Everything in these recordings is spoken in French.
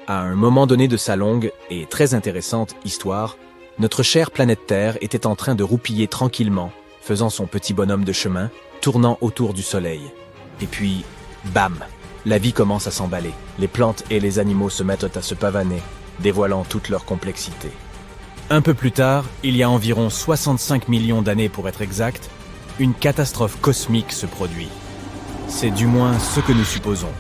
À un moment donné de sa longue et très intéressante histoire, notre chère planète Terre était en train de roupiller tranquillement, faisant son petit bonhomme de chemin, tournant autour du Soleil. Et puis, bam! La vie commence à s'emballer. Les plantes et les animaux se mettent à se pavaner, dévoilant toute leur complexité. Un peu plus tard, il y a environ 65 millions d'années pour être exact, une catastrophe cosmique se produit. C'est du moins ce que nous supposons.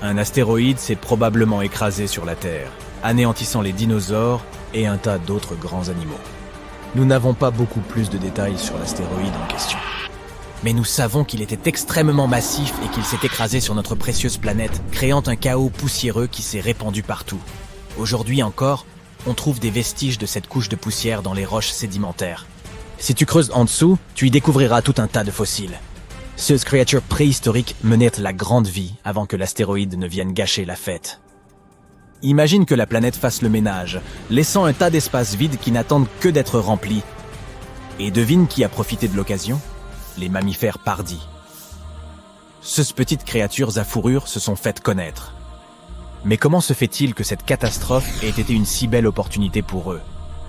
Un astéroïde s'est probablement écrasé sur la Terre, anéantissant les dinosaures et un tas d'autres grands animaux. Nous n'avons pas beaucoup plus de détails sur l'astéroïde en question. Mais nous savons qu'il était extrêmement massif et qu'il s'est écrasé sur notre précieuse planète, créant un chaos poussiéreux qui s'est répandu partout. Aujourd'hui encore, on trouve des vestiges de cette couche de poussière dans les roches sédimentaires. Si tu creuses en dessous, tu y découvriras tout un tas de fossiles. Ces créatures préhistoriques menaient la grande vie avant que l'astéroïde ne vienne gâcher la fête. Imagine que la planète fasse le ménage, laissant un tas d'espaces vides qui n'attendent que d'être remplis. Et devine qui a profité de l'occasion ? Les mammifères pardis. Ces petites créatures à fourrure se sont faites connaître. Mais comment se fait-il que cette catastrophe ait été une si belle opportunité pour eux ?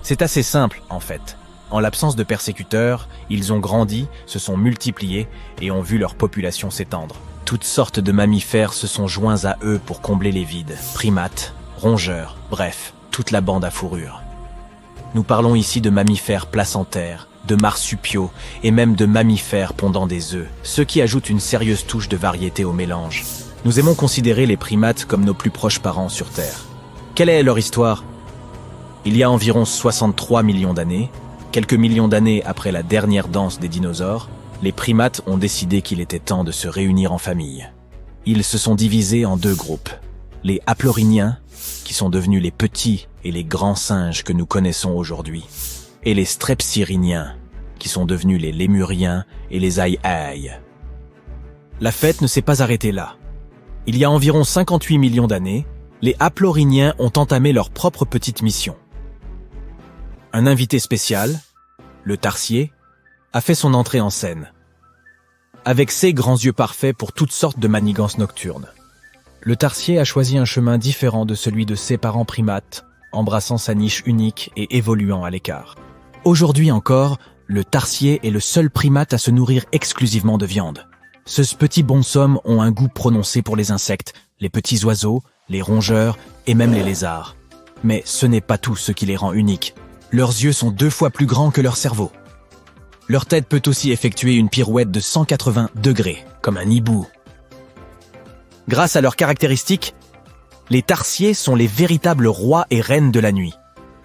C'est assez simple, en fait. En l'absence de persécuteurs, ils ont grandi, se sont multipliés et ont vu leur population s'étendre. Toutes sortes de mammifères se sont joints à eux pour combler les vides. Primates, rongeurs, bref, toute la bande à fourrure. Nous parlons ici de mammifères placentaires, de marsupiaux et même de mammifères pondant des œufs, ce qui ajoute une sérieuse touche de variété au mélange. Nous aimons considérer les primates comme nos plus proches parents sur Terre. Quelle est leur histoire ? Il y a environ 63 millions d'années, quelques millions d'années après la dernière danse des dinosaures, les primates ont décidé qu'il était temps de se réunir en famille. Ils se sont divisés en deux groupes. Les haplorhiniens, qui sont devenus les petits et les grands singes que nous connaissons aujourd'hui, et les strepsirrhiniens, qui sont devenus les lémuriens et les aï-aï. La fête ne s'est pas arrêtée là. Il y a environ 58 millions d'années, les haplorhiniens ont entamé leur propre petite mission. Un invité spécial, le tarsier, a fait son entrée en scène. Avec ses grands yeux parfaits pour toutes sortes de manigances nocturnes. Le tarsier a choisi un chemin différent de celui de ses parents primates, embrassant sa niche unique et évoluant à l'écart. Aujourd'hui encore, le tarsier est le seul primate à se nourrir exclusivement de viande. Ces petits bonshommes ont un goût prononcé pour les insectes, les petits oiseaux, les rongeurs et même les lézards. Mais ce n'est pas tout ce qui les rend uniques. Leurs yeux sont 2 fois plus grands que leur cerveau. Leur tête peut aussi effectuer une pirouette de 180 degrés, comme un hibou. Grâce à leurs caractéristiques, les tarsiers sont les véritables rois et reines de la nuit.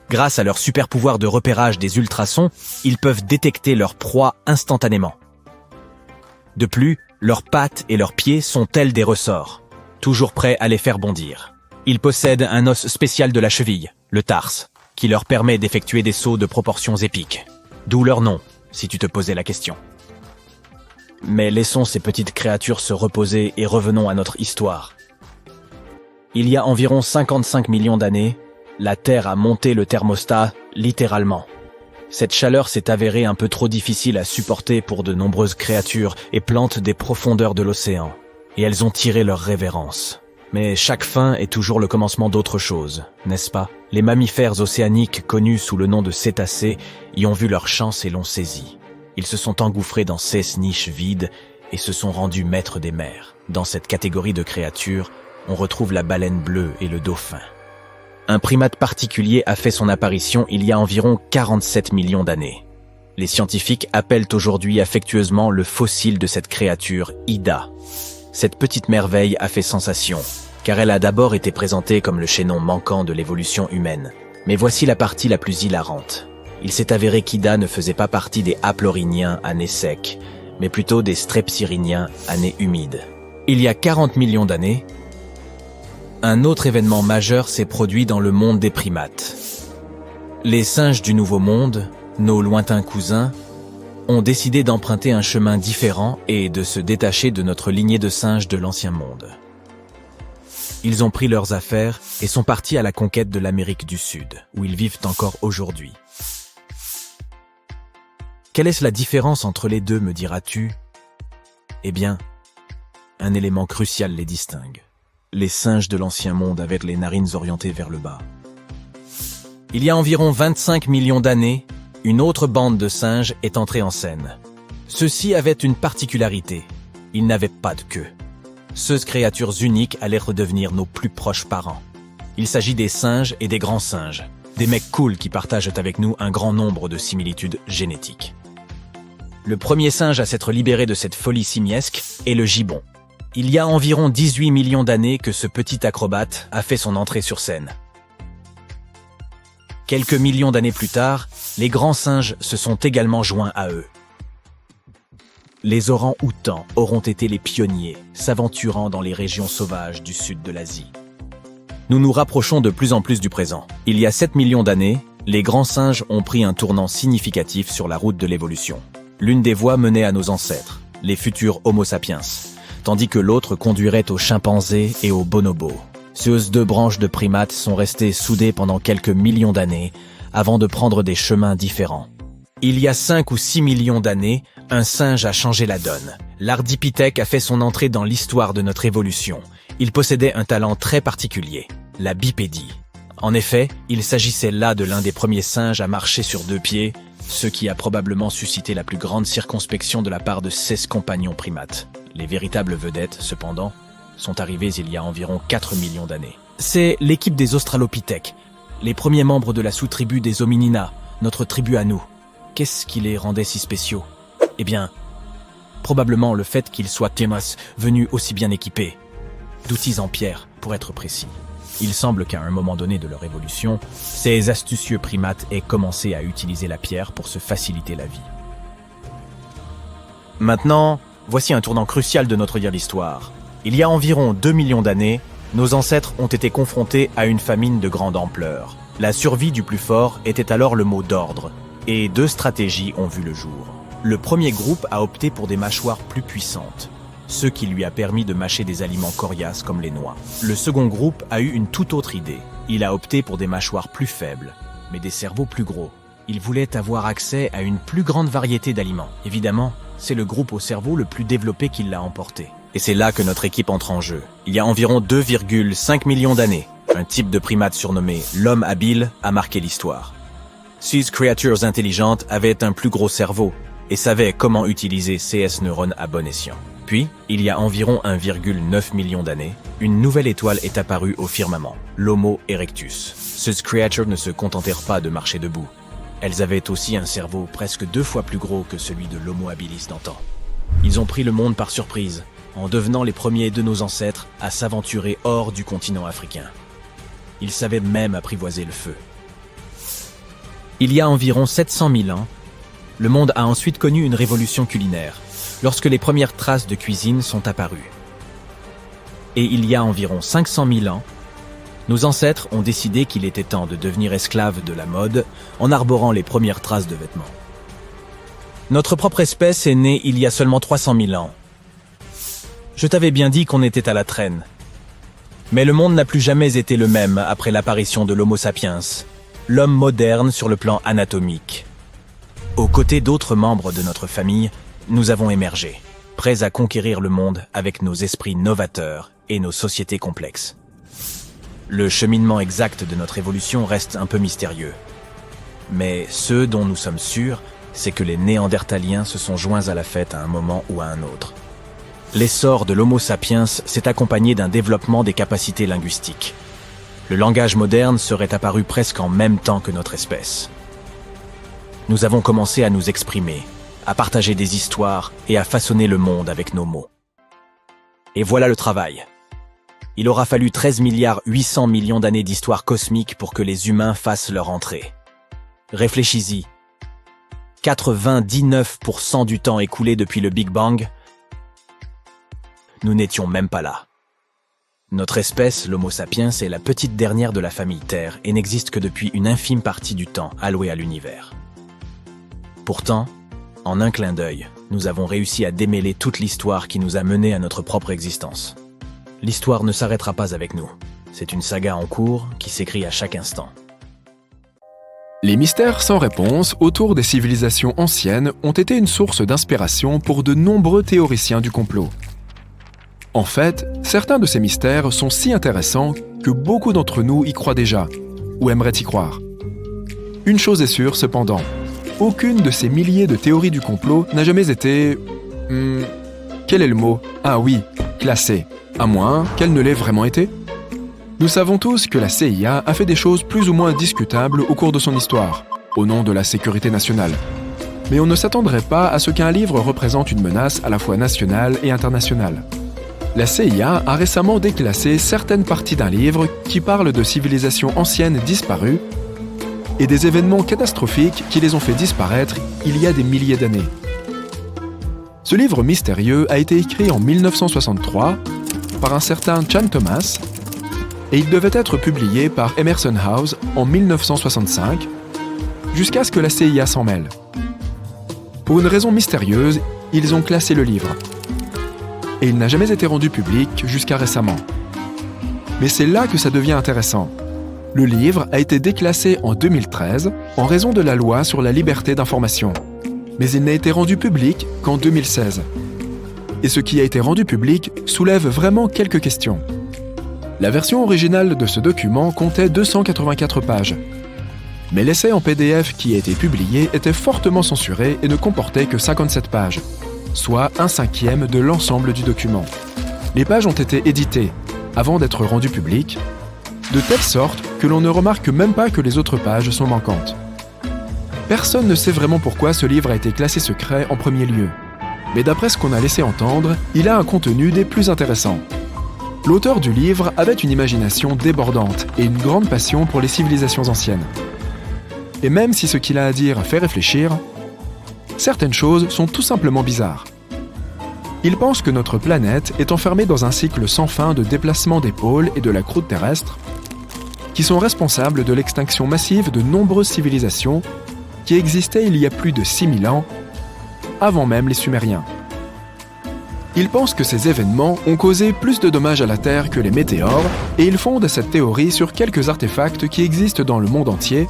Grâce à leur super pouvoir de repérage des ultrasons, ils peuvent détecter leur proie instantanément. De plus, leurs pattes et leurs pieds sont tels des ressorts, toujours prêts à les faire bondir. Ils possèdent un os spécial de la cheville, le tarse, qui leur permet d'effectuer des sauts de proportions épiques. D'où leur nom, si tu te posais la question. Mais laissons ces petites créatures se reposer et revenons à notre histoire. Il y a environ 55 millions d'années, la Terre a monté le thermostat, littéralement. Cette chaleur s'est avérée un peu trop difficile à supporter pour de nombreuses créatures et plantes des profondeurs de l'océan, et elles ont tiré leur révérence. Mais chaque fin est toujours le commencement d'autre chose, n'est-ce pas ? Les mammifères océaniques connus sous le nom de cétacés y ont vu leur chance et l'ont saisie. Ils se sont engouffrés dans ces niches vides et se sont rendus maîtres des mers. Dans cette catégorie de créatures, on retrouve la baleine bleue et le dauphin. Un primate particulier a fait son apparition il y a environ 47 millions d'années. Les scientifiques appellent aujourd'hui affectueusement le fossile de cette créature Ida. Cette petite merveille a fait sensation, car elle a d'abord été présentée comme le chaînon manquant de l'évolution humaine. Mais voici la partie la plus hilarante. Il s'est avéré qu'Ida ne faisait pas partie des haplorhiniens à nez sec, mais plutôt des strepsirrhiniens à nez humide. Il y a 40 millions d'années, un autre événement majeur s'est produit dans le monde des primates. Les singes du Nouveau Monde, nos lointains cousins, ont décidé d'emprunter un chemin différent et de se détacher de notre lignée de singes de l'Ancien Monde. Ils ont pris leurs affaires et sont partis à la conquête de l'Amérique du Sud, où ils vivent encore aujourd'hui. Quelle est la différence entre les deux, me diras-tu ? Eh bien, un élément crucial les distingue. les singes de l'ancien monde avec les narines orientées vers le bas. Il y a environ 25 millions d'années, une autre bande de singes est entrée en scène. Ceux-ci avaient une particularité, ils n'avaient pas de queue. Ces créatures uniques allaient redevenir nos plus proches parents. Il s'agit des singes et des grands singes, des mecs cool qui partagent avec nous un grand nombre de similitudes génétiques. Le premier singe à s'être libéré de cette folie simiesque est le gibbon. Il y a environ 18 millions d'années que ce petit acrobate a fait son entrée sur scène. Quelques millions d'années plus tard, les grands singes se sont également joints à eux. Les orang-outans auront été les pionniers, s'aventurant dans les régions sauvages du sud de l'Asie. Nous nous rapprochons de plus en plus du présent. Il y a 7 millions d'années, les grands singes ont pris un tournant significatif sur la route de l'évolution. L'une des voies menait à nos ancêtres, les futurs Homo sapiens, tandis que l'autre conduirait aux chimpanzés et aux bonobos. Ces deux branches de primates sont restées soudées pendant quelques millions d'années avant de prendre des chemins différents. Il y a 5 ou 6 millions d'années, un singe a changé la donne. L'Ardipithèque a fait son entrée dans l'histoire de notre évolution. Il possédait un talent très particulier, la bipédie. En effet, il s'agissait là de l'un des premiers singes à marcher sur 2 pieds, ce qui a probablement suscité la plus grande circonspection de la part de 16 compagnons primates. Les véritables vedettes, cependant, sont arrivés il y a environ 4 millions d'années. C'est l'équipe des Australopithèques, les premiers membres de la sous-tribu des Hominina, notre tribu à nous. Qu'est-ce qui les rendait si spéciaux? Eh bien, probablement le fait qu'ils soient venus aussi bien équipés, d'outils en pierre, pour être précis. Il semble qu'à un moment donné de leur évolution, ces astucieux primates aient commencé à utiliser la pierre pour se faciliter la vie. Maintenant, voici un tournant crucial de notre l'histoire. Il y a environ 2 millions d'années, nos ancêtres ont été confrontés à une famine de grande ampleur. La survie du plus fort était alors le mot d'ordre, et 2 stratégies ont vu le jour. Le premier groupe a opté pour des mâchoires plus puissantes, ce qui lui a permis de mâcher des aliments coriaces comme les noix. Le second groupe a eu une toute autre idée. Il a opté pour des mâchoires plus faibles, mais des cerveaux plus gros. Il voulait avoir accès à une plus grande variété d'aliments. Évidemment, c'est le groupe au cerveau le plus développé qui l'a emporté. Et c'est là que notre équipe entre en jeu. Il y a environ 2,5 millions d'années, un type de primate surnommé l'homme habile a marqué l'histoire. Ces créatures intelligentes avaient un plus gros cerveau et savaient comment utiliser ces neurones à bon escient. Puis, il y a environ 1,9 million d'années, une nouvelle étoile est apparue au firmament, l'Homo erectus. Ces créatures ne se contentèrent pas de marcher debout. Elles avaient aussi un cerveau presque 2 fois plus gros que celui de l'Homo habilis d'antan. Ils ont pris le monde par surprise, en devenant les premiers de nos ancêtres à s'aventurer hors du continent africain. Ils savaient même apprivoiser le feu. Il y a environ 700 000 ans, le monde a ensuite connu une révolution culinaire, lorsque les premières traces de cuisine sont apparues. Et il y a environ 500 000 ans, nos ancêtres ont décidé qu'il était temps de devenir esclaves de la mode en arborant les premières traces de vêtements. Notre propre espèce est née il y a seulement 300 000 ans. Je t'avais bien dit qu'on était à la traîne. Mais le monde n'a plus jamais été le même après l'apparition de l'Homo sapiens, l'homme moderne sur le plan anatomique. Aux côtés d'autres membres de notre famille, nous avons émergé, prêts à conquérir le monde avec nos esprits novateurs et nos sociétés complexes. Le cheminement exact de notre évolution reste un peu mystérieux. Mais ce dont nous sommes sûrs, c'est que les Néandertaliens se sont joints à la fête à un moment ou à un autre. L'essor de l'Homo sapiens s'est accompagné d'un développement des capacités linguistiques. Le langage moderne serait apparu presque en même temps que notre espèce. Nous avons commencé à nous exprimer, à partager des histoires et à façonner le monde avec nos mots. Et voilà le travail. Il aura fallu 13,8 milliards d'années d'histoire cosmique pour que les humains fassent leur entrée. Réfléchis-y. 99% du temps écoulé depuis le Big Bang, nous n'étions même pas là. Notre espèce, l'Homo sapiens, est la petite dernière de la famille Terre et n'existe que depuis une infime partie du temps alloué à l'univers. Pourtant, en un clin d'œil, nous avons réussi à démêler toute l'histoire qui nous a menés à notre propre existence. L'histoire ne s'arrêtera pas avec nous. C'est une saga en cours qui s'écrit à chaque instant. Les mystères sans réponse autour des civilisations anciennes ont été une source d'inspiration pour de nombreux théoriciens du complot. En fait, Certains de ces mystères sont si intéressants que beaucoup d'entre nous y croient déjà, ou aimeraient y croire. Une chose est sûre, cependant, aucune de ces milliers de théories du complot n'a jamais été... quel est le mot ? Ah oui, classée, à moins qu'elle ne l'ait vraiment été. Nous savons tous que la CIA a fait des choses plus ou moins discutables au cours de son histoire, au nom de la sécurité nationale. Mais on ne s'attendrait pas à ce qu'un livre représente une menace à la fois nationale et internationale. La CIA a récemment déclassé certaines parties d'un livre qui parle de civilisations anciennes disparues et des événements catastrophiques qui les ont fait disparaître il y a des milliers d'années. Ce livre mystérieux a été écrit en 1963 par un certain Chan Thomas et il devait être publié par Emerson House en 1965 jusqu'à ce que la CIA s'en mêle. Pour une raison mystérieuse, ils ont classé le livre. Et il n'a jamais été rendu public jusqu'à récemment. Mais c'est là que ça devient intéressant. Le livre a été déclassé en 2013 en raison de la loi sur la liberté d'information. Mais il n'a été rendu public qu'en 2016. Et ce qui a été rendu public soulève vraiment quelques questions. La version originale de ce document comptait 284 pages. Mais l'essai en PDF qui a été publié était fortement censuré et ne comportait que 57 pages, soit 1/5 de l'ensemble du document. Les pages ont été éditées, avant d'être rendues publiques, de telle sorte que l'on ne remarque même pas que les autres pages sont manquantes. Personne ne sait vraiment pourquoi ce livre a été classé secret en premier lieu. Mais d'après ce qu'on a laissé entendre, il a un contenu des plus intéressants. L'auteur du livre avait une imagination débordante et une grande passion pour les civilisations anciennes. Et même si ce qu'il a à dire fait réfléchir, certaines choses sont tout simplement bizarres. Il pense que notre planète est enfermée dans un cycle sans fin de déplacement des pôles et de la croûte terrestre, qui sont responsables de l'extinction massive de nombreuses civilisations qui existaient il y a plus de 6000 ans, avant même les Sumériens. Il pense que ces événements ont causé plus de dommages à la Terre que les météores, et il fonde cette théorie sur quelques artefacts qui existent dans le monde entier,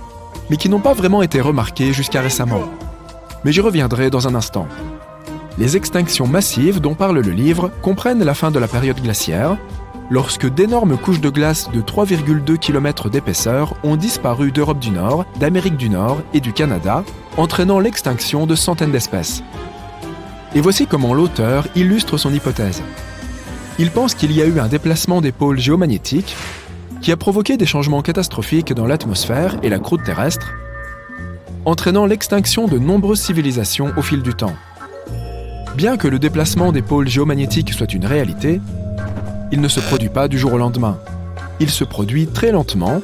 mais qui n'ont pas vraiment été remarqués jusqu'à récemment. Mais j'y reviendrai dans un instant. Les extinctions massives dont parle le livre comprennent la fin de la période glaciaire, lorsque d'énormes couches de glace de 3,2 km d'épaisseur ont disparu d'Europe du Nord, d'Amérique du Nord et du Canada, entraînant l'extinction de centaines d'espèces. Et voici comment l'auteur illustre son hypothèse. Il pense qu'il y a eu un déplacement des pôles géomagnétiques qui a provoqué des changements catastrophiques dans l'atmosphère et la croûte terrestre, entraînant l'extinction de nombreuses civilisations au fil du temps. Bien que le déplacement des pôles géomagnétiques soit une réalité, il ne se produit pas du jour au lendemain. Il se produit très lentement,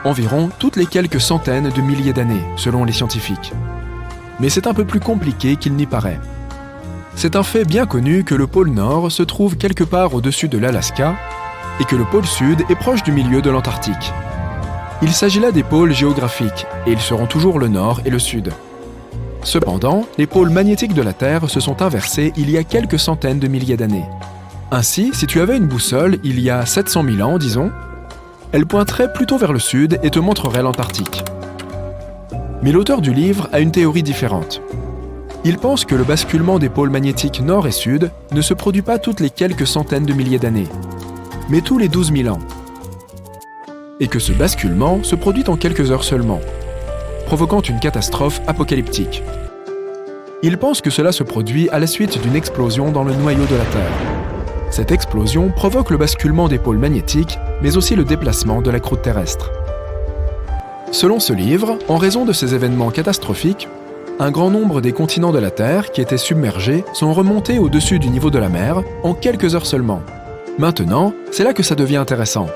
environ toutes les quelques centaines de milliers d'années, selon les scientifiques. Mais c'est un peu plus compliqué qu'il n'y paraît. C'est un fait bien connu que le pôle Nord se trouve quelque part au-dessus de l'Alaska et que le pôle Sud est proche du milieu de l'Antarctique. Il s'agit là des pôles géographiques, et ils seront toujours le Nord et le Sud. Cependant, les pôles magnétiques de la Terre se sont inversés il y a quelques centaines de milliers d'années. Ainsi, si tu avais une boussole il y a 700 000 ans, disons, elle pointerait plutôt vers le Sud et te montrerait l'Antarctique. Mais l'auteur du livre a une théorie différente. Il pense que le basculement des pôles magnétiques Nord et Sud ne se produit pas toutes les quelques centaines de milliers d'années, mais tous les 12 000 ans. Et que ce basculement se produit en quelques heures seulement, provoquant une catastrophe apocalyptique. Il pense que cela se produit à la suite d'une explosion dans le noyau de la Terre. Cette explosion provoque le basculement des pôles magnétiques, mais aussi le déplacement de la croûte terrestre. Selon ce livre, en raison de ces événements catastrophiques, un grand nombre des continents de la Terre qui étaient submergés sont remontés au-dessus du niveau de la mer en quelques heures seulement. Maintenant, c'est là que ça devient intéressant.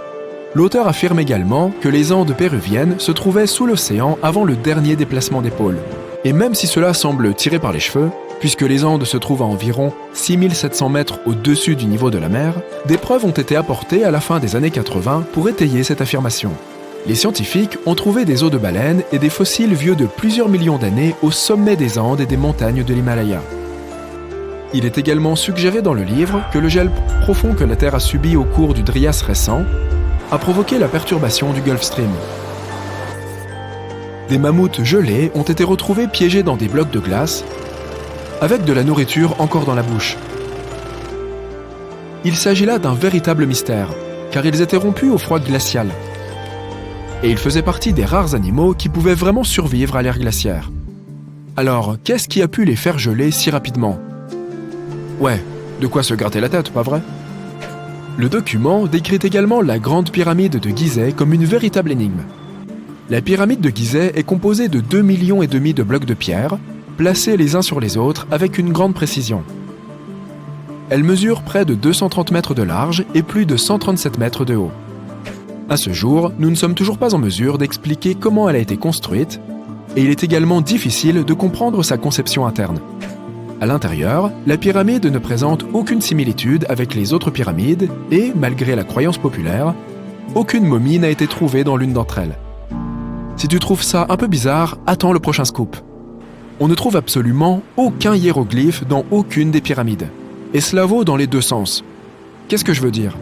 L'auteur affirme également que les Andes péruviennes se trouvaient sous l'océan avant le dernier déplacement des pôles. Et même si cela semble tiré par les cheveux, puisque les Andes se trouvent à environ 6700 mètres au-dessus du niveau de la mer, des preuves ont été apportées à la fin des années 80 pour étayer cette affirmation. Les scientifiques ont trouvé des os de baleines et des fossiles vieux de plusieurs millions d'années au sommet des Andes et des montagnes de l'Himalaya. Il est également suggéré dans le livre que le gel profond que la Terre a subi au cours du Trias récent a provoqué la perturbation du Gulf Stream. Des mammouths gelés ont été retrouvés piégés dans des blocs de glace, avec de la nourriture encore dans la bouche. il s'agit là d'un véritable mystère, car ils étaient rompus au froid glacial. Et ils faisaient partie des rares animaux qui pouvaient vraiment survivre à l'ère glaciaire. Alors, qu'est-ce qui a pu les faire geler si rapidement? Ouais, de quoi se gratter la tête, pas vrai? Le document décrit également la grande pyramide de Gizeh comme une véritable énigme. La pyramide de Gizeh est composée de 2,5 millions de blocs de pierre, placés les uns sur les autres avec une grande précision. Elle mesure près de 230 mètres de large et plus de 137 mètres de haut. À ce jour, nous ne sommes toujours pas en mesure d'expliquer comment elle a été construite, et il est également difficile de comprendre sa conception interne. À l'intérieur, la pyramide ne présente aucune similitude avec les autres pyramides et, malgré la croyance populaire, aucune momie n'a été trouvée dans l'une d'entre elles. Si tu trouves ça un peu bizarre, attends le prochain scoop. On ne trouve absolument aucun hiéroglyphe dans aucune des pyramides. Et cela vaut dans les deux sens. Qu'est-ce que je veux dire?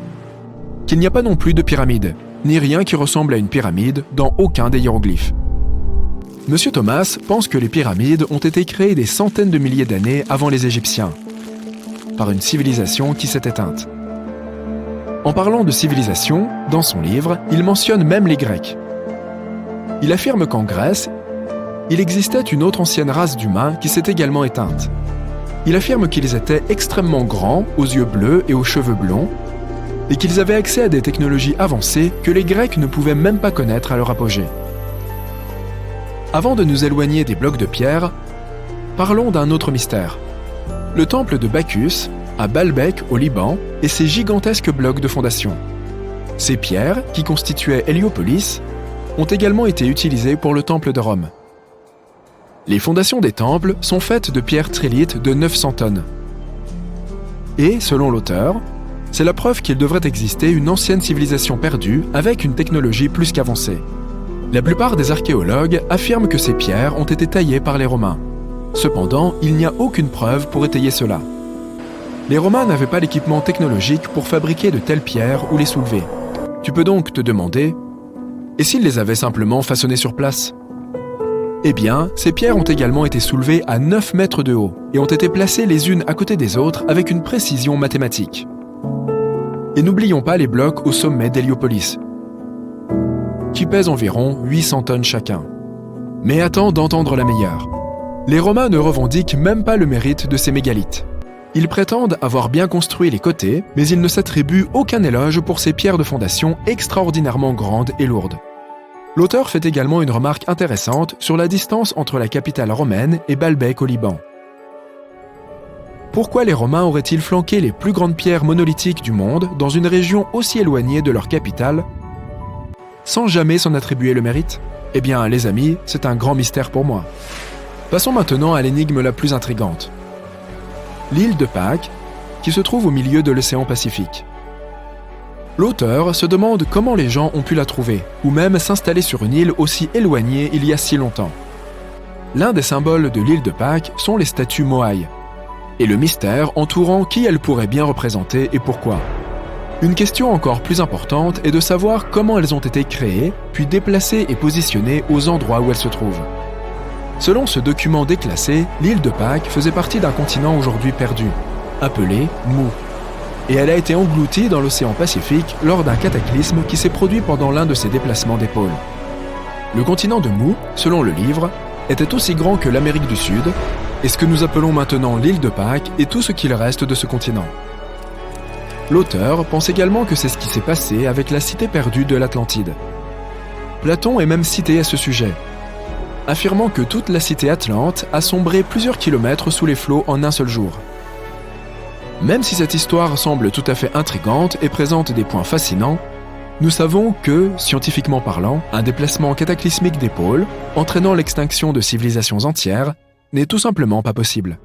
Qu'il n'y a pas non plus de pyramide, ni rien qui ressemble à une pyramide dans aucun des hiéroglyphes. Monsieur Thomas pense que les pyramides ont été créées des centaines de milliers d'années avant les Égyptiens, par une civilisation qui s'est éteinte. En parlant de civilisation, dans son livre, il mentionne même les Grecs. Il affirme qu'en Grèce, il existait une autre ancienne race d'humains qui s'est également éteinte. Il affirme qu'ils étaient extrêmement grands, aux yeux bleus et aux cheveux blonds, et qu'ils avaient accès à des technologies avancées que les Grecs ne pouvaient même pas connaître à leur apogée. Avant de nous éloigner des blocs de pierre, parlons d'un autre mystère. Le temple de Bacchus, à Baalbek, au Liban, et ses gigantesques blocs de fondation. Ces pierres, qui constituaient Héliopolis, ont également été utilisées pour le temple de Rome. Les fondations des temples sont faites de pierres trilithes de 900 tonnes. Et, selon l'auteur, c'est la preuve qu'il devrait exister une ancienne civilisation perdue avec une technologie plus qu'avancée. La plupart des archéologues affirment que ces pierres ont été taillées par les Romains. Cependant, il n'y a aucune preuve pour étayer cela. Les Romains n'avaient pas l'équipement technologique pour fabriquer de telles pierres ou les soulever. Tu peux donc te demander, et s'ils les avaient simplement façonnées sur place? Eh bien, ces pierres ont également été soulevées à 9 mètres de haut et ont été placées les unes à côté des autres avec une précision mathématique. Et n'oublions pas les blocs au sommet d'Héliopolis, qui pèsent environ 800 tonnes chacun. Mais attends d'entendre la meilleure. Les Romains ne revendiquent même pas le mérite de ces mégalithes. Ils prétendent avoir bien construit les côtés, mais ils ne s'attribuent aucun éloge pour ces pierres de fondation extraordinairement grandes et lourdes. L'auteur fait également une remarque intéressante sur la distance entre la capitale romaine et Baalbek au Liban. Pourquoi les Romains auraient-ils flanqué les plus grandes pierres monolithiques du monde dans une région aussi éloignée de leur capitale, sans jamais s'en attribuer le mérite? Eh bien, les amis, c'est un grand mystère pour moi. Passons maintenant à l'énigme la plus intrigante. L'île de Pâques, qui se trouve au milieu de l'océan Pacifique. L'auteur se demande comment les gens ont pu la trouver, ou même s'installer sur une île aussi éloignée il y a si longtemps. L'un des symboles de l'île de Pâques sont les statues Moai, et le mystère entourant qui elles pourraient bien représenter et pourquoi. Une question encore plus importante est de savoir comment elles ont été créées, puis déplacées et positionnées aux endroits où elles se trouvent. Selon ce document déclassé, l'île de Pâques faisait partie d'un continent aujourd'hui perdu, appelé Mu. Et elle a été engloutie dans l'océan Pacifique lors d'un cataclysme qui s'est produit pendant l'un de ses déplacements des pôles. Le continent de Mu, selon le livre, était aussi grand que l'Amérique du Sud, et ce que nous appelons maintenant l'île de Pâques est tout ce qu'il reste de ce continent. L'auteur pense également que c'est ce qui s'est passé avec la cité perdue de l'Atlantide. Platon est même cité à ce sujet, affirmant que toute la cité Atlante a sombré plusieurs kilomètres sous les flots en un seul jour. Même si cette histoire semble tout à fait intrigante et présente des points fascinants, nous savons que, scientifiquement parlant, un déplacement cataclysmique des pôles, entraînant l'extinction de civilisations entières, n'est tout simplement pas possible.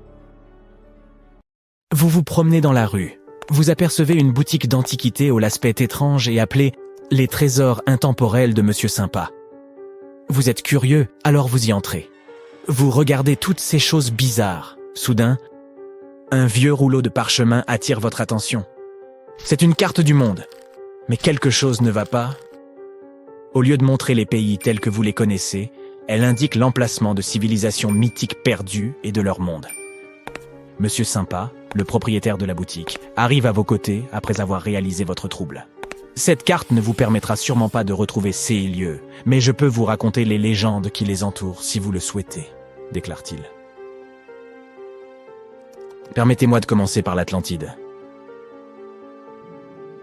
Vous vous promenez dans la rue. Vous apercevez une boutique d'antiquités au l'aspect étrange et appelée « Les trésors intemporels de Monsieur Sympa ». Vous êtes curieux, alors vous y entrez. Vous regardez toutes ces choses bizarres. Soudain, un vieux rouleau de parchemin attire votre attention. C'est une carte du monde. Mais quelque chose ne va pas. Au lieu de montrer les pays tels que vous les connaissez, elle indique l'emplacement de civilisations mythiques perdues et de leur monde. Monsieur Sympa, le propriétaire de la boutique, arrive à vos côtés après avoir réalisé votre trouble. Cette carte ne vous permettra sûrement pas de retrouver ces lieux, mais je peux vous raconter les légendes qui les entourent si vous le souhaitez, déclare-t-il. Permettez-moi de commencer par l'Atlantide.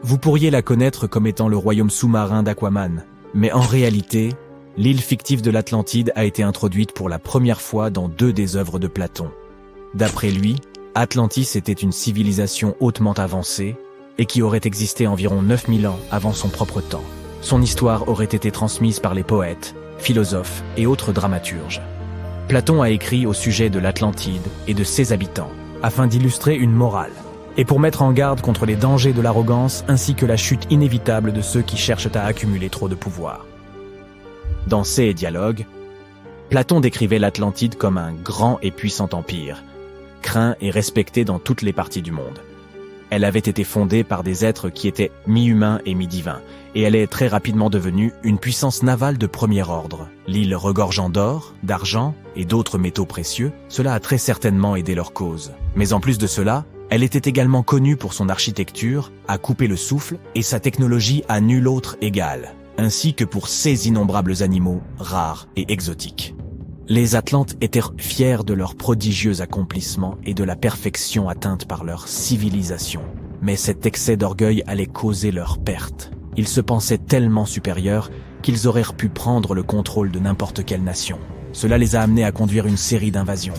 Vous pourriez la connaître comme étant le royaume sous-marin d'Aquaman, mais en réalité, l'île fictive de l'Atlantide a été introduite pour la première fois dans 2 des œuvres de Platon. D'après lui, Atlantis était une civilisation hautement avancée et qui aurait existé environ 9000 ans avant son propre temps. Son histoire aurait été transmise par les poètes, philosophes et autres dramaturges. Platon a écrit au sujet de l'Atlantide et de ses habitants, afin d'illustrer une morale, et pour mettre en garde contre les dangers de l'arrogance ainsi que la chute inévitable de ceux qui cherchent à accumuler trop de pouvoir. Dans ses dialogues, Platon décrivait l'Atlantide comme un grand et puissant empire, craint et respecté dans toutes les parties du monde. Elle avait été fondée par des êtres qui étaient mi-humains et mi-divins, et elle est très rapidement devenue une puissance navale de premier ordre. L'île regorgeant d'or, d'argent et d'autres métaux précieux, cela a très certainement aidé leur cause. Mais en plus de cela, elle était également connue pour son architecture, à couper le souffle, et sa technologie à nul autre égale, ainsi que pour ses innombrables animaux rares et exotiques. Les Atlantes étaient fiers de leurs prodigieux accomplissements et de la perfection atteinte par leur civilisation. Mais cet excès d'orgueil allait causer leur perte. Ils se pensaient tellement supérieurs qu'ils auraient pu prendre le contrôle de n'importe quelle nation. Cela les a amenés à conduire une série d'invasions.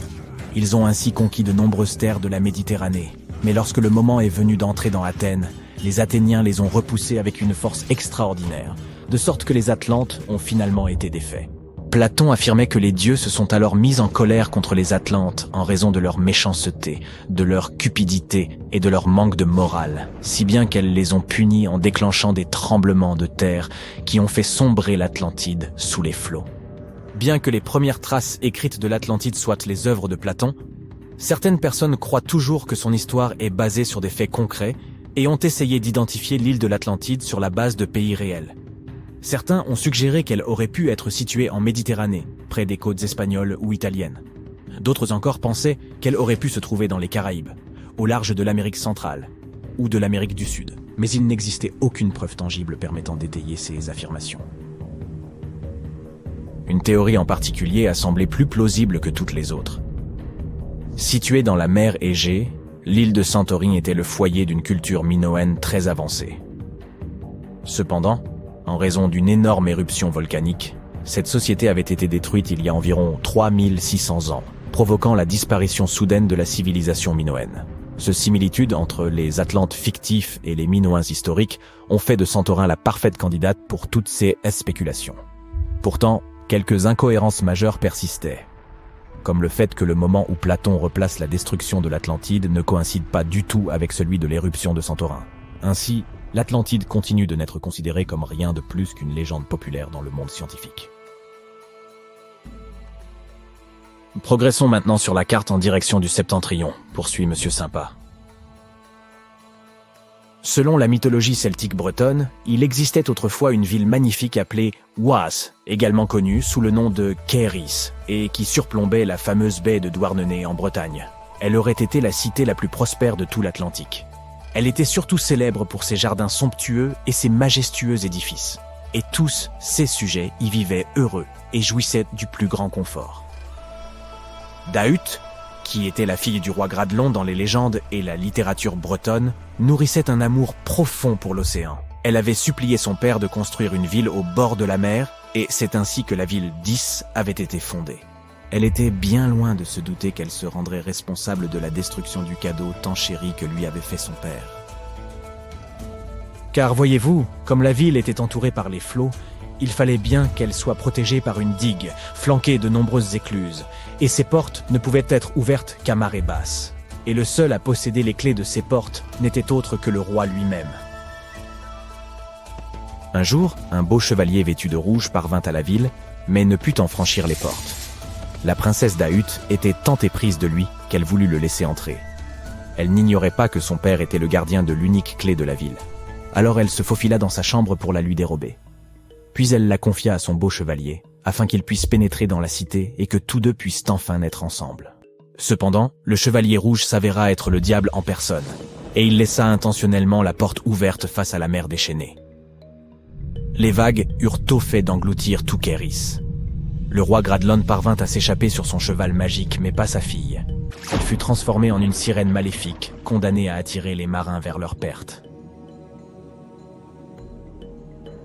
Ils ont ainsi conquis de nombreuses terres de la Méditerranée. Mais lorsque le moment est venu d'entrer dans Athènes, les Athéniens les ont repoussés avec une force extraordinaire, de sorte que les Atlantes ont finalement été défaits. Platon affirmait que les dieux se sont alors mis en colère contre les Atlantes en raison de leur méchanceté, de leur cupidité et de leur manque de morale, si bien qu'elles les ont punis en déclenchant des tremblements de terre qui ont fait sombrer l'Atlantide sous les flots. Bien que les premières traces écrites de l'Atlantide soient les œuvres de Platon, certaines personnes croient toujours que son histoire est basée sur des faits concrets et ont essayé d'identifier l'île de l'Atlantide sur la base de pays réels. Certains ont suggéré qu'elle aurait pu être située en Méditerranée, près des côtes espagnoles ou italiennes. D'autres encore pensaient qu'elle aurait pu se trouver dans les Caraïbes, au large de l'Amérique centrale ou de l'Amérique du Sud. Mais il n'existait aucune preuve tangible permettant d'étayer ces affirmations. Une théorie en particulier a semblé plus plausible que toutes les autres. Située dans la mer Égée, l'île de Santorini était le foyer d'une culture minoenne très avancée. Cependant, en raison d'une énorme éruption volcanique, cette société avait été détruite il y a environ 3600 ans, provoquant la disparition soudaine de la civilisation minoenne. Ce similitude entre les Atlantes fictifs et les Minoens historiques ont fait de Santorin la parfaite candidate pour toutes ces spéculations. Pourtant, quelques incohérences majeures persistaient, comme le fait que le moment où Platon replace la destruction de l'Atlantide ne coïncide pas du tout avec celui de l'éruption de Santorin. Ainsi, l'Atlantide continue de n'être considérée comme rien de plus qu'une légende populaire dans le monde scientifique. Progressons maintenant sur la carte en direction du Septentrion, poursuit Monsieur Sympa. Selon la mythologie celtique bretonne, il existait autrefois une ville magnifique appelée Oise, également connue sous le nom de Caeris, et qui surplombait la fameuse baie de Douarnenez en Bretagne. Elle aurait été la cité la plus prospère de tout l'Atlantique. Elle était surtout célèbre pour ses jardins somptueux et ses majestueux édifices. Et tous ses sujets y vivaient heureux et jouissaient du plus grand confort. Dahut, qui était la fille du roi Gradelon dans les légendes et la littérature bretonne, nourrissait un amour profond pour l'océan. Elle avait supplié son père de construire une ville au bord de la mer, et c'est ainsi que la ville d'Is avait été fondée. Elle était bien loin de se douter qu'elle se rendrait responsable de la destruction du cadeau tant chéri que lui avait fait son père. Car voyez-vous, comme la ville était entourée par les flots, il fallait bien qu'elle soit protégée par une digue, flanquée de nombreuses écluses, et ses portes ne pouvaient être ouvertes qu'à marée basse. Et le seul à posséder les clés de ces portes n'était autre que le roi lui-même. Un jour, un beau chevalier vêtu de rouge parvint à la ville, mais ne put en franchir les portes. La princesse Dahut était tant éprise de lui qu'elle voulut le laisser entrer. Elle n'ignorait pas que son père était le gardien de l'unique clé de la ville. Alors elle se faufila dans sa chambre pour la lui dérober. Puis elle la confia à son beau chevalier, afin qu'ils puissent pénétrer dans la cité et que tous deux puissent enfin naître ensemble. Cependant, le chevalier rouge s'avéra être le diable en personne, et il laissa intentionnellement la porte ouverte face à la mer déchaînée. Les vagues eurent tôt fait d'engloutir tout Kéris. Le roi Gradlon parvint à s'échapper sur son cheval magique, mais pas sa fille. Elle fut transformée en une sirène maléfique, condamnée à attirer les marins vers leur perte.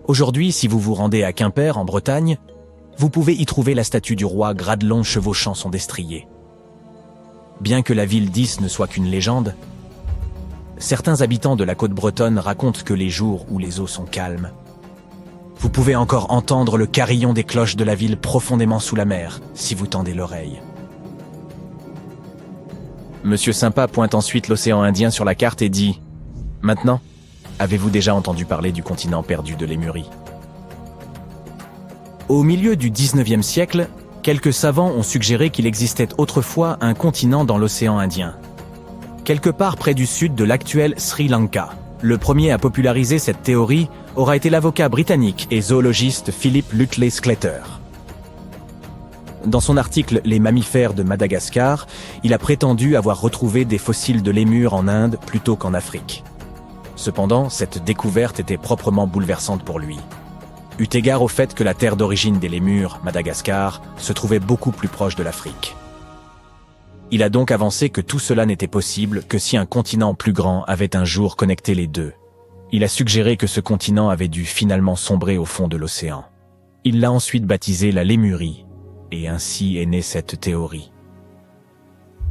Aujourd'hui, si vous vous rendez à Quimper, en Bretagne, vous pouvez y trouver la statue du roi Gradlon chevauchant son destrier. Bien que la ville d'Ys ne soit qu'une légende, certains habitants de la côte bretonne racontent que les jours où les eaux sont calmes, vous pouvez encore entendre le carillon des cloches de la ville profondément sous la mer, si vous tendez l'oreille. Monsieur Sympa pointe ensuite l'océan Indien sur la carte et dit « Maintenant, avez-vous déjà entendu parler du continent perdu de Lémurie ?» Au milieu du 19e siècle, quelques savants ont suggéré qu'il existait autrefois un continent dans l'océan Indien, quelque part près du sud de l'actuel Sri Lanka. Le premier à populariser cette théorie aura été l'avocat britannique et zoologiste Philip Lutley Sclater. Dans son article « Les mammifères de Madagascar », il a prétendu avoir retrouvé des fossiles de lémurs en Inde plutôt qu'en Afrique. Cependant, cette découverte était proprement bouleversante pour lui, eu égard au fait que la terre d'origine des lémurs, Madagascar, se trouvait beaucoup plus proche de l'Afrique. Il a donc avancé que tout cela n'était possible que si un continent plus grand avait un jour connecté les deux. Il a suggéré que ce continent avait dû finalement sombrer au fond de l'océan. Il l'a ensuite baptisé la Lémurie, et ainsi est née cette théorie.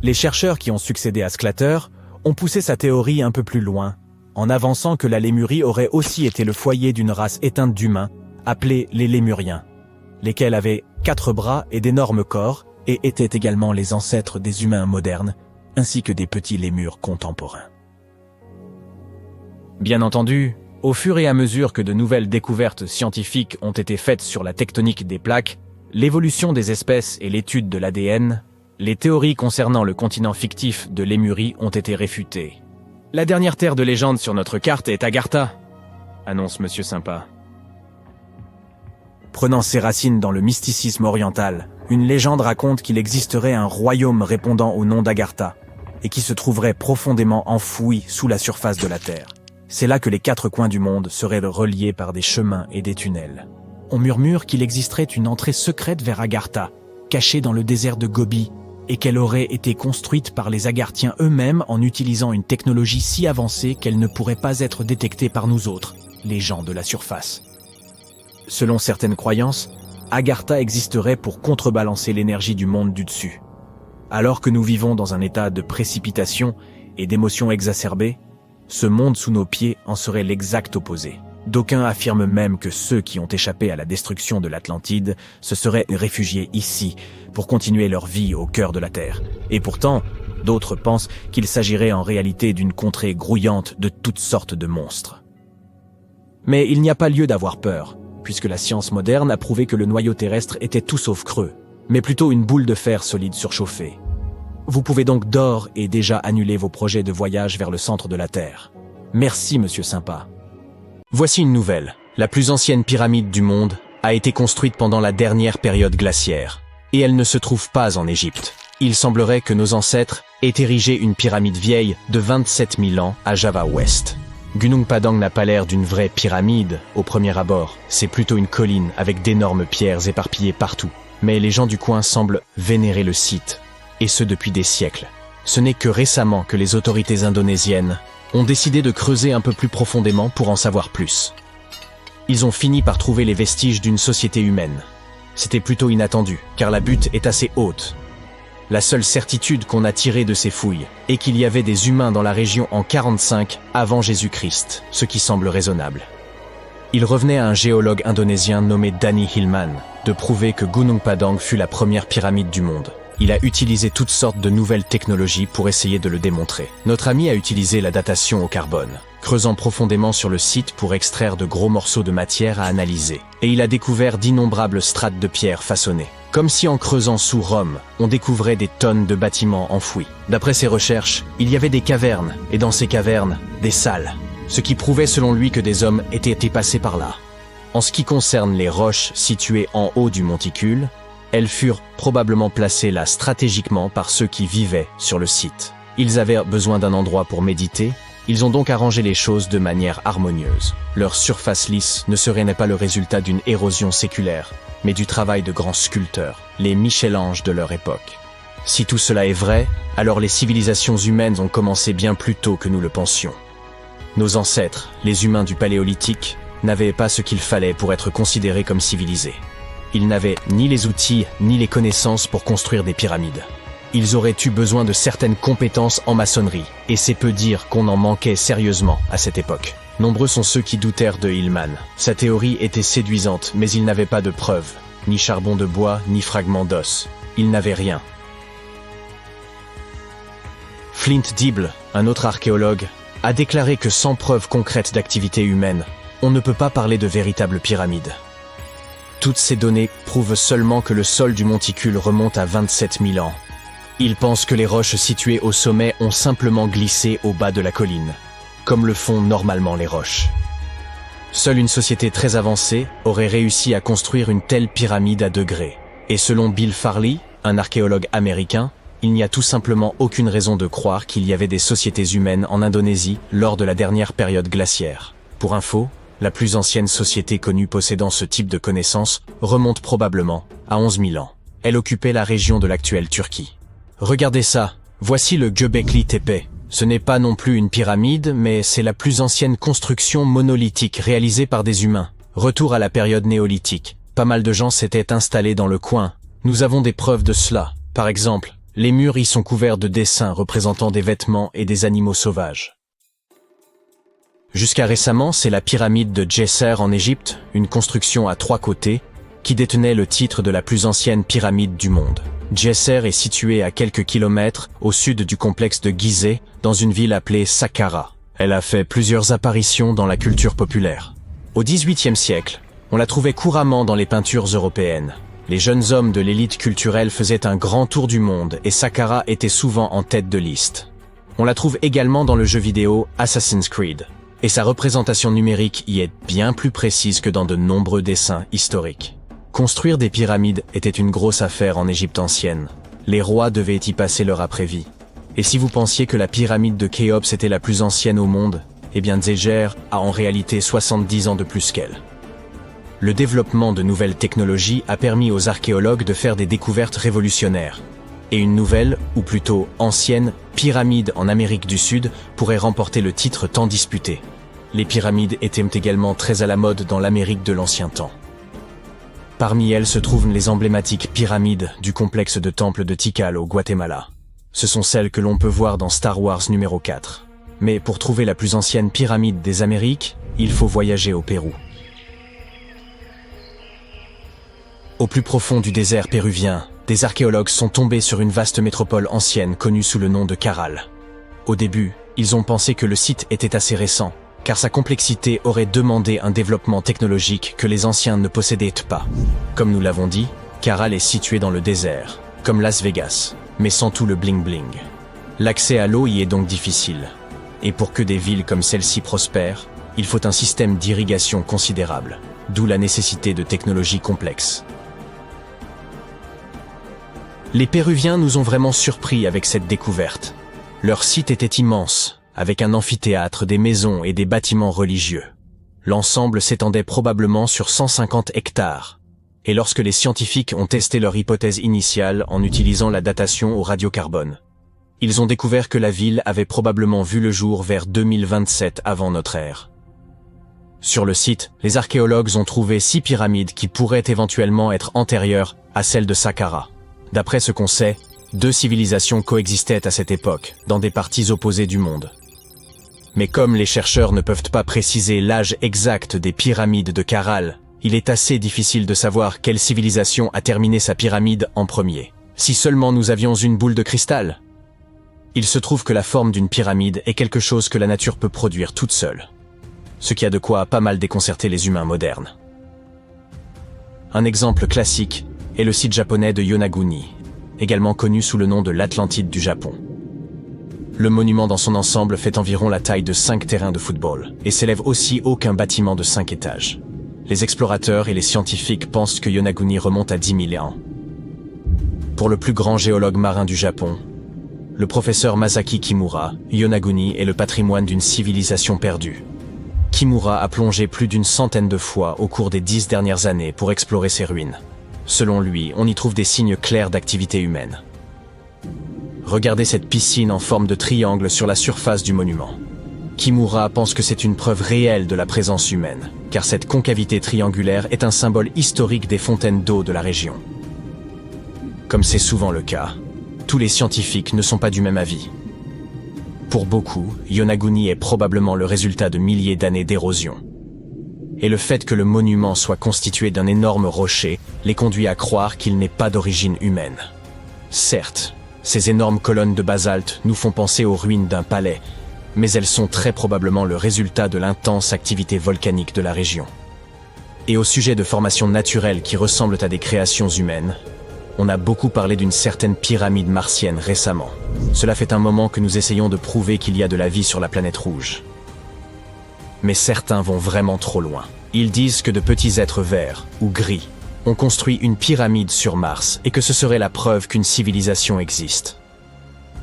Les chercheurs qui ont succédé à Sclater ont poussé sa théorie un peu plus loin, en avançant que la Lémurie aurait aussi été le foyer d'une race éteinte d'humains, appelés les Lémuriens, lesquels avaient 4 bras et d'énormes corps, et étaient également les ancêtres des humains modernes, ainsi que des petits lémurs contemporains. Bien entendu, au fur et à mesure que de nouvelles découvertes scientifiques ont été faites sur la tectonique des plaques, l'évolution des espèces et l'étude de l'ADN, les théories concernant le continent fictif de Lémurie ont été réfutées. La dernière terre de légende sur notre carte est Agartha, annonce Monsieur Sympa. Prenant ses racines dans le mysticisme oriental, une légende raconte qu'il existerait un royaume répondant au nom d'Agartha et qui se trouverait profondément enfoui sous la surface de la Terre. C'est là que les 4 coins du monde seraient reliés par des chemins et des tunnels. On murmure qu'il existerait une entrée secrète vers Agartha, cachée dans le désert de Gobi, et qu'elle aurait été construite par les Agarthiens eux-mêmes en utilisant une technologie si avancée qu'elle ne pourrait pas être détectée par nous autres, les gens de la surface. Selon certaines croyances, Agartha existerait pour contrebalancer l'énergie du monde du dessus. Alors que nous vivons dans un état de précipitation et d'émotions exacerbées, ce monde sous nos pieds en serait l'exact opposé. D'aucuns affirment même que ceux qui ont échappé à la destruction de l'Atlantide se seraient réfugiés ici pour continuer leur vie au cœur de la Terre. Et pourtant, d'autres pensent qu'il s'agirait en réalité d'une contrée grouillante de toutes sortes de monstres. Mais il n'y a pas lieu d'avoir peur, puisque la science moderne a prouvé que le noyau terrestre était tout sauf creux, mais plutôt une boule de fer solide surchauffée. Vous pouvez donc d'ores et déjà annuler vos projets de voyage vers le centre de la Terre. Merci, Monsieur Sympa. Voici une nouvelle. La plus ancienne pyramide du monde a été construite pendant la dernière période glaciaire, et elle ne se trouve pas en Égypte. Il semblerait que nos ancêtres aient érigé une pyramide vieille de 27 000 ans à Java Ouest. Gunung Padang n'a pas l'air d'une vraie pyramide au premier abord, c'est plutôt une colline avec d'énormes pierres éparpillées partout. Mais les gens du coin semblent vénérer le site, et ce depuis des siècles. Ce n'est que récemment que les autorités indonésiennes ont décidé de creuser un peu plus profondément pour en savoir plus. Ils ont fini par trouver les vestiges d'une société humaine. C'était plutôt inattendu, car la butte est assez haute. La seule certitude qu'on a tirée de ces fouilles est qu'il y avait des humains dans la région en 45 avant Jésus-Christ, ce qui semble raisonnable. Il revenait à un géologue indonésien nommé Danny Hillman de prouver que Gunung Padang fut la première pyramide du monde. Il a utilisé toutes sortes de nouvelles technologies pour essayer de le démontrer. Notre ami a utilisé la datation au carbone, creusant profondément sur le site pour extraire de gros morceaux de matière à analyser. Et il a découvert d'innombrables strates de pierre façonnées. Comme si en creusant sous Rome, on découvrait des tonnes de bâtiments enfouis. D'après ses recherches, il y avait des cavernes, et dans ces cavernes, des salles. Ce qui prouvait selon lui que des hommes étaient passés par là. En ce qui concerne les roches situées en haut du monticule, Elles furent probablement placées là stratégiquement par ceux qui vivaient sur le site. Ils avaient besoin d'un endroit pour méditer, ils ont donc arrangé les choses de manière harmonieuse. Leur surface lisse ne serait pas le résultat d'une érosion séculaire, mais du travail de grands sculpteurs, les Michel-Ange de leur époque. Si tout cela est vrai, alors les civilisations humaines ont commencé bien plus tôt que nous le pensions. Nos ancêtres, les humains du Paléolithique, n'avaient pas ce qu'il fallait pour être considérés comme civilisés. Ils n'avaient ni les outils ni les connaissances pour construire des pyramides. Ils auraient eu besoin de certaines compétences en maçonnerie, et c'est peu dire qu'on en manquait sérieusement à cette époque. Nombreux sont ceux qui doutèrent de Hillman. Sa théorie était séduisante, mais il n'avait pas de preuves, ni charbon de bois, ni fragments d'os. Il n'avait rien. Flint Dibble, un autre archéologue, a déclaré que sans preuve concrète d'activité humaine, on ne peut pas parler de véritable pyramide. Toutes ces données prouvent seulement que le sol du monticule remonte à 27 000 ans. Il pense que les roches situées au sommet ont simplement glissé au bas de la colline, comme le font normalement les roches. Seule une société très avancée aurait réussi à construire une telle pyramide à degrés. Et selon Bill Farley, un archéologue américain, il n'y a tout simplement aucune raison de croire qu'il y avait des sociétés humaines en Indonésie lors de la dernière période glaciaire. Pour info, la plus ancienne société connue possédant ce type de connaissances remonte probablement à 11 000 ans. Elle occupait la région de l'actuelle Turquie. Regardez ça, voici le Göbekli Tepe. Ce n'est pas non plus une pyramide, mais c'est la plus ancienne construction monolithique réalisée par des humains. Retour à la période néolithique. Pas mal de gens s'étaient installés dans le coin. Nous avons des preuves de cela. Par exemple, les murs y sont couverts de dessins représentant des vêtements et des animaux sauvages. Jusqu'à récemment, c'est la pyramide de Djesser en Égypte, une construction à 3 côtés, qui détenait le titre de la plus ancienne pyramide du monde. Djesser est située à quelques kilomètres au sud du complexe de Gizeh, dans une ville appelée Saqqara. Elle a fait plusieurs apparitions dans la culture populaire. Au XVIIIe siècle, on la trouvait couramment dans les peintures européennes. Les jeunes hommes de l'élite culturelle faisaient un grand tour du monde et Saqqara était souvent en tête de liste. On la trouve également dans le jeu vidéo Assassin's Creed. Et sa représentation numérique y est bien plus précise que dans de nombreux dessins historiques. Construire des pyramides était une grosse affaire en Égypte ancienne. Les rois devaient y passer leur après-vie. Et si vous pensiez que la pyramide de Khéops était la plus ancienne au monde, eh bien Djeser a en réalité 70 ans de plus qu'elle. Le développement de nouvelles technologies a permis aux archéologues de faire des découvertes révolutionnaires. Et une nouvelle, ou plutôt ancienne, pyramide en Amérique du Sud pourrait remporter le titre tant disputé. Les pyramides étaient également très à la mode dans l'Amérique de l'ancien temps. Parmi elles se trouvent les emblématiques pyramides du complexe de temples de Tikal au Guatemala. Ce sont celles que l'on peut voir dans Star Wars numéro 4. Mais pour trouver la plus ancienne pyramide des Amériques, il faut voyager au Pérou. Au plus profond du désert péruvien, des archéologues sont tombés sur une vaste métropole ancienne connue sous le nom de Caral. Au début, ils ont pensé que le site était assez récent, car sa complexité aurait demandé un développement technologique que les anciens ne possédaient pas. Comme nous l'avons dit, Caral est situé dans le désert, comme Las Vegas, mais sans tout le bling-bling. L'accès à l'eau y est donc difficile. Et pour que des villes comme celle-ci prospèrent, il faut un système d'irrigation considérable, d'où la nécessité de technologies complexes. Les Péruviens nous ont vraiment surpris avec cette découverte. Leur site était immense, avec un amphithéâtre, des maisons et des bâtiments religieux. L'ensemble s'étendait probablement sur 150 hectares. Et lorsque les scientifiques ont testé leur hypothèse initiale en utilisant la datation au radiocarbone, ils ont découvert que la ville avait probablement vu le jour vers 2027 avant notre ère. Sur le site, les archéologues ont trouvé 6 pyramides qui pourraient éventuellement être antérieures à celle de Saqqara. D'après ce qu'on sait, 2 civilisations coexistaient à cette époque, dans des parties opposées du monde. Mais comme les chercheurs ne peuvent pas préciser l'âge exact des pyramides de Caral, il est assez difficile de savoir quelle civilisation a terminé sa pyramide en premier. Si seulement nous avions une boule de cristal. Il se trouve que la forme d'une pyramide est quelque chose que la nature peut produire toute seule. Ce qui a de quoi pas mal déconcerter les humains modernes. Un exemple classique est le site japonais de Yonaguni, également connu sous le nom de l'Atlantide du Japon. Le monument dans son ensemble fait environ la taille de 5 terrains de football et s'élève aussi haut qu'un bâtiment de 5 étages. Les explorateurs et les scientifiques pensent que Yonaguni remonte à 10 000 ans. Pour le plus grand géologue marin du Japon, le professeur Masaki Kimura, Yonaguni est le patrimoine d'une civilisation perdue. Kimura a plongé plus d'une centaine de fois au cours des 10 dernières années pour explorer ces ruines. Selon lui, on y trouve des signes clairs d'activité humaine. Regardez cette piscine en forme de triangle sur la surface du monument. Kimura pense que c'est une preuve réelle de la présence humaine, car cette concavité triangulaire est un symbole historique des fontaines d'eau de la région. Comme c'est souvent le cas, tous les scientifiques ne sont pas du même avis. Pour beaucoup, Yonaguni est probablement le résultat de milliers d'années d'érosion. Et le fait que le monument soit constitué d'un énorme rocher les conduit à croire qu'il n'est pas d'origine humaine. Certes, ces énormes colonnes de basalte nous font penser aux ruines d'un palais, mais elles sont très probablement le résultat de l'intense activité volcanique de la région. Et au sujet de formations naturelles qui ressemblent à des créations humaines, on a beaucoup parlé d'une certaine pyramide martienne récemment. Cela fait un moment que nous essayons de prouver qu'il y a de la vie sur la planète rouge. Mais certains vont vraiment trop loin. Ils disent que de petits êtres verts ou gris ont construit une pyramide sur Mars et que ce serait la preuve qu'une civilisation existe.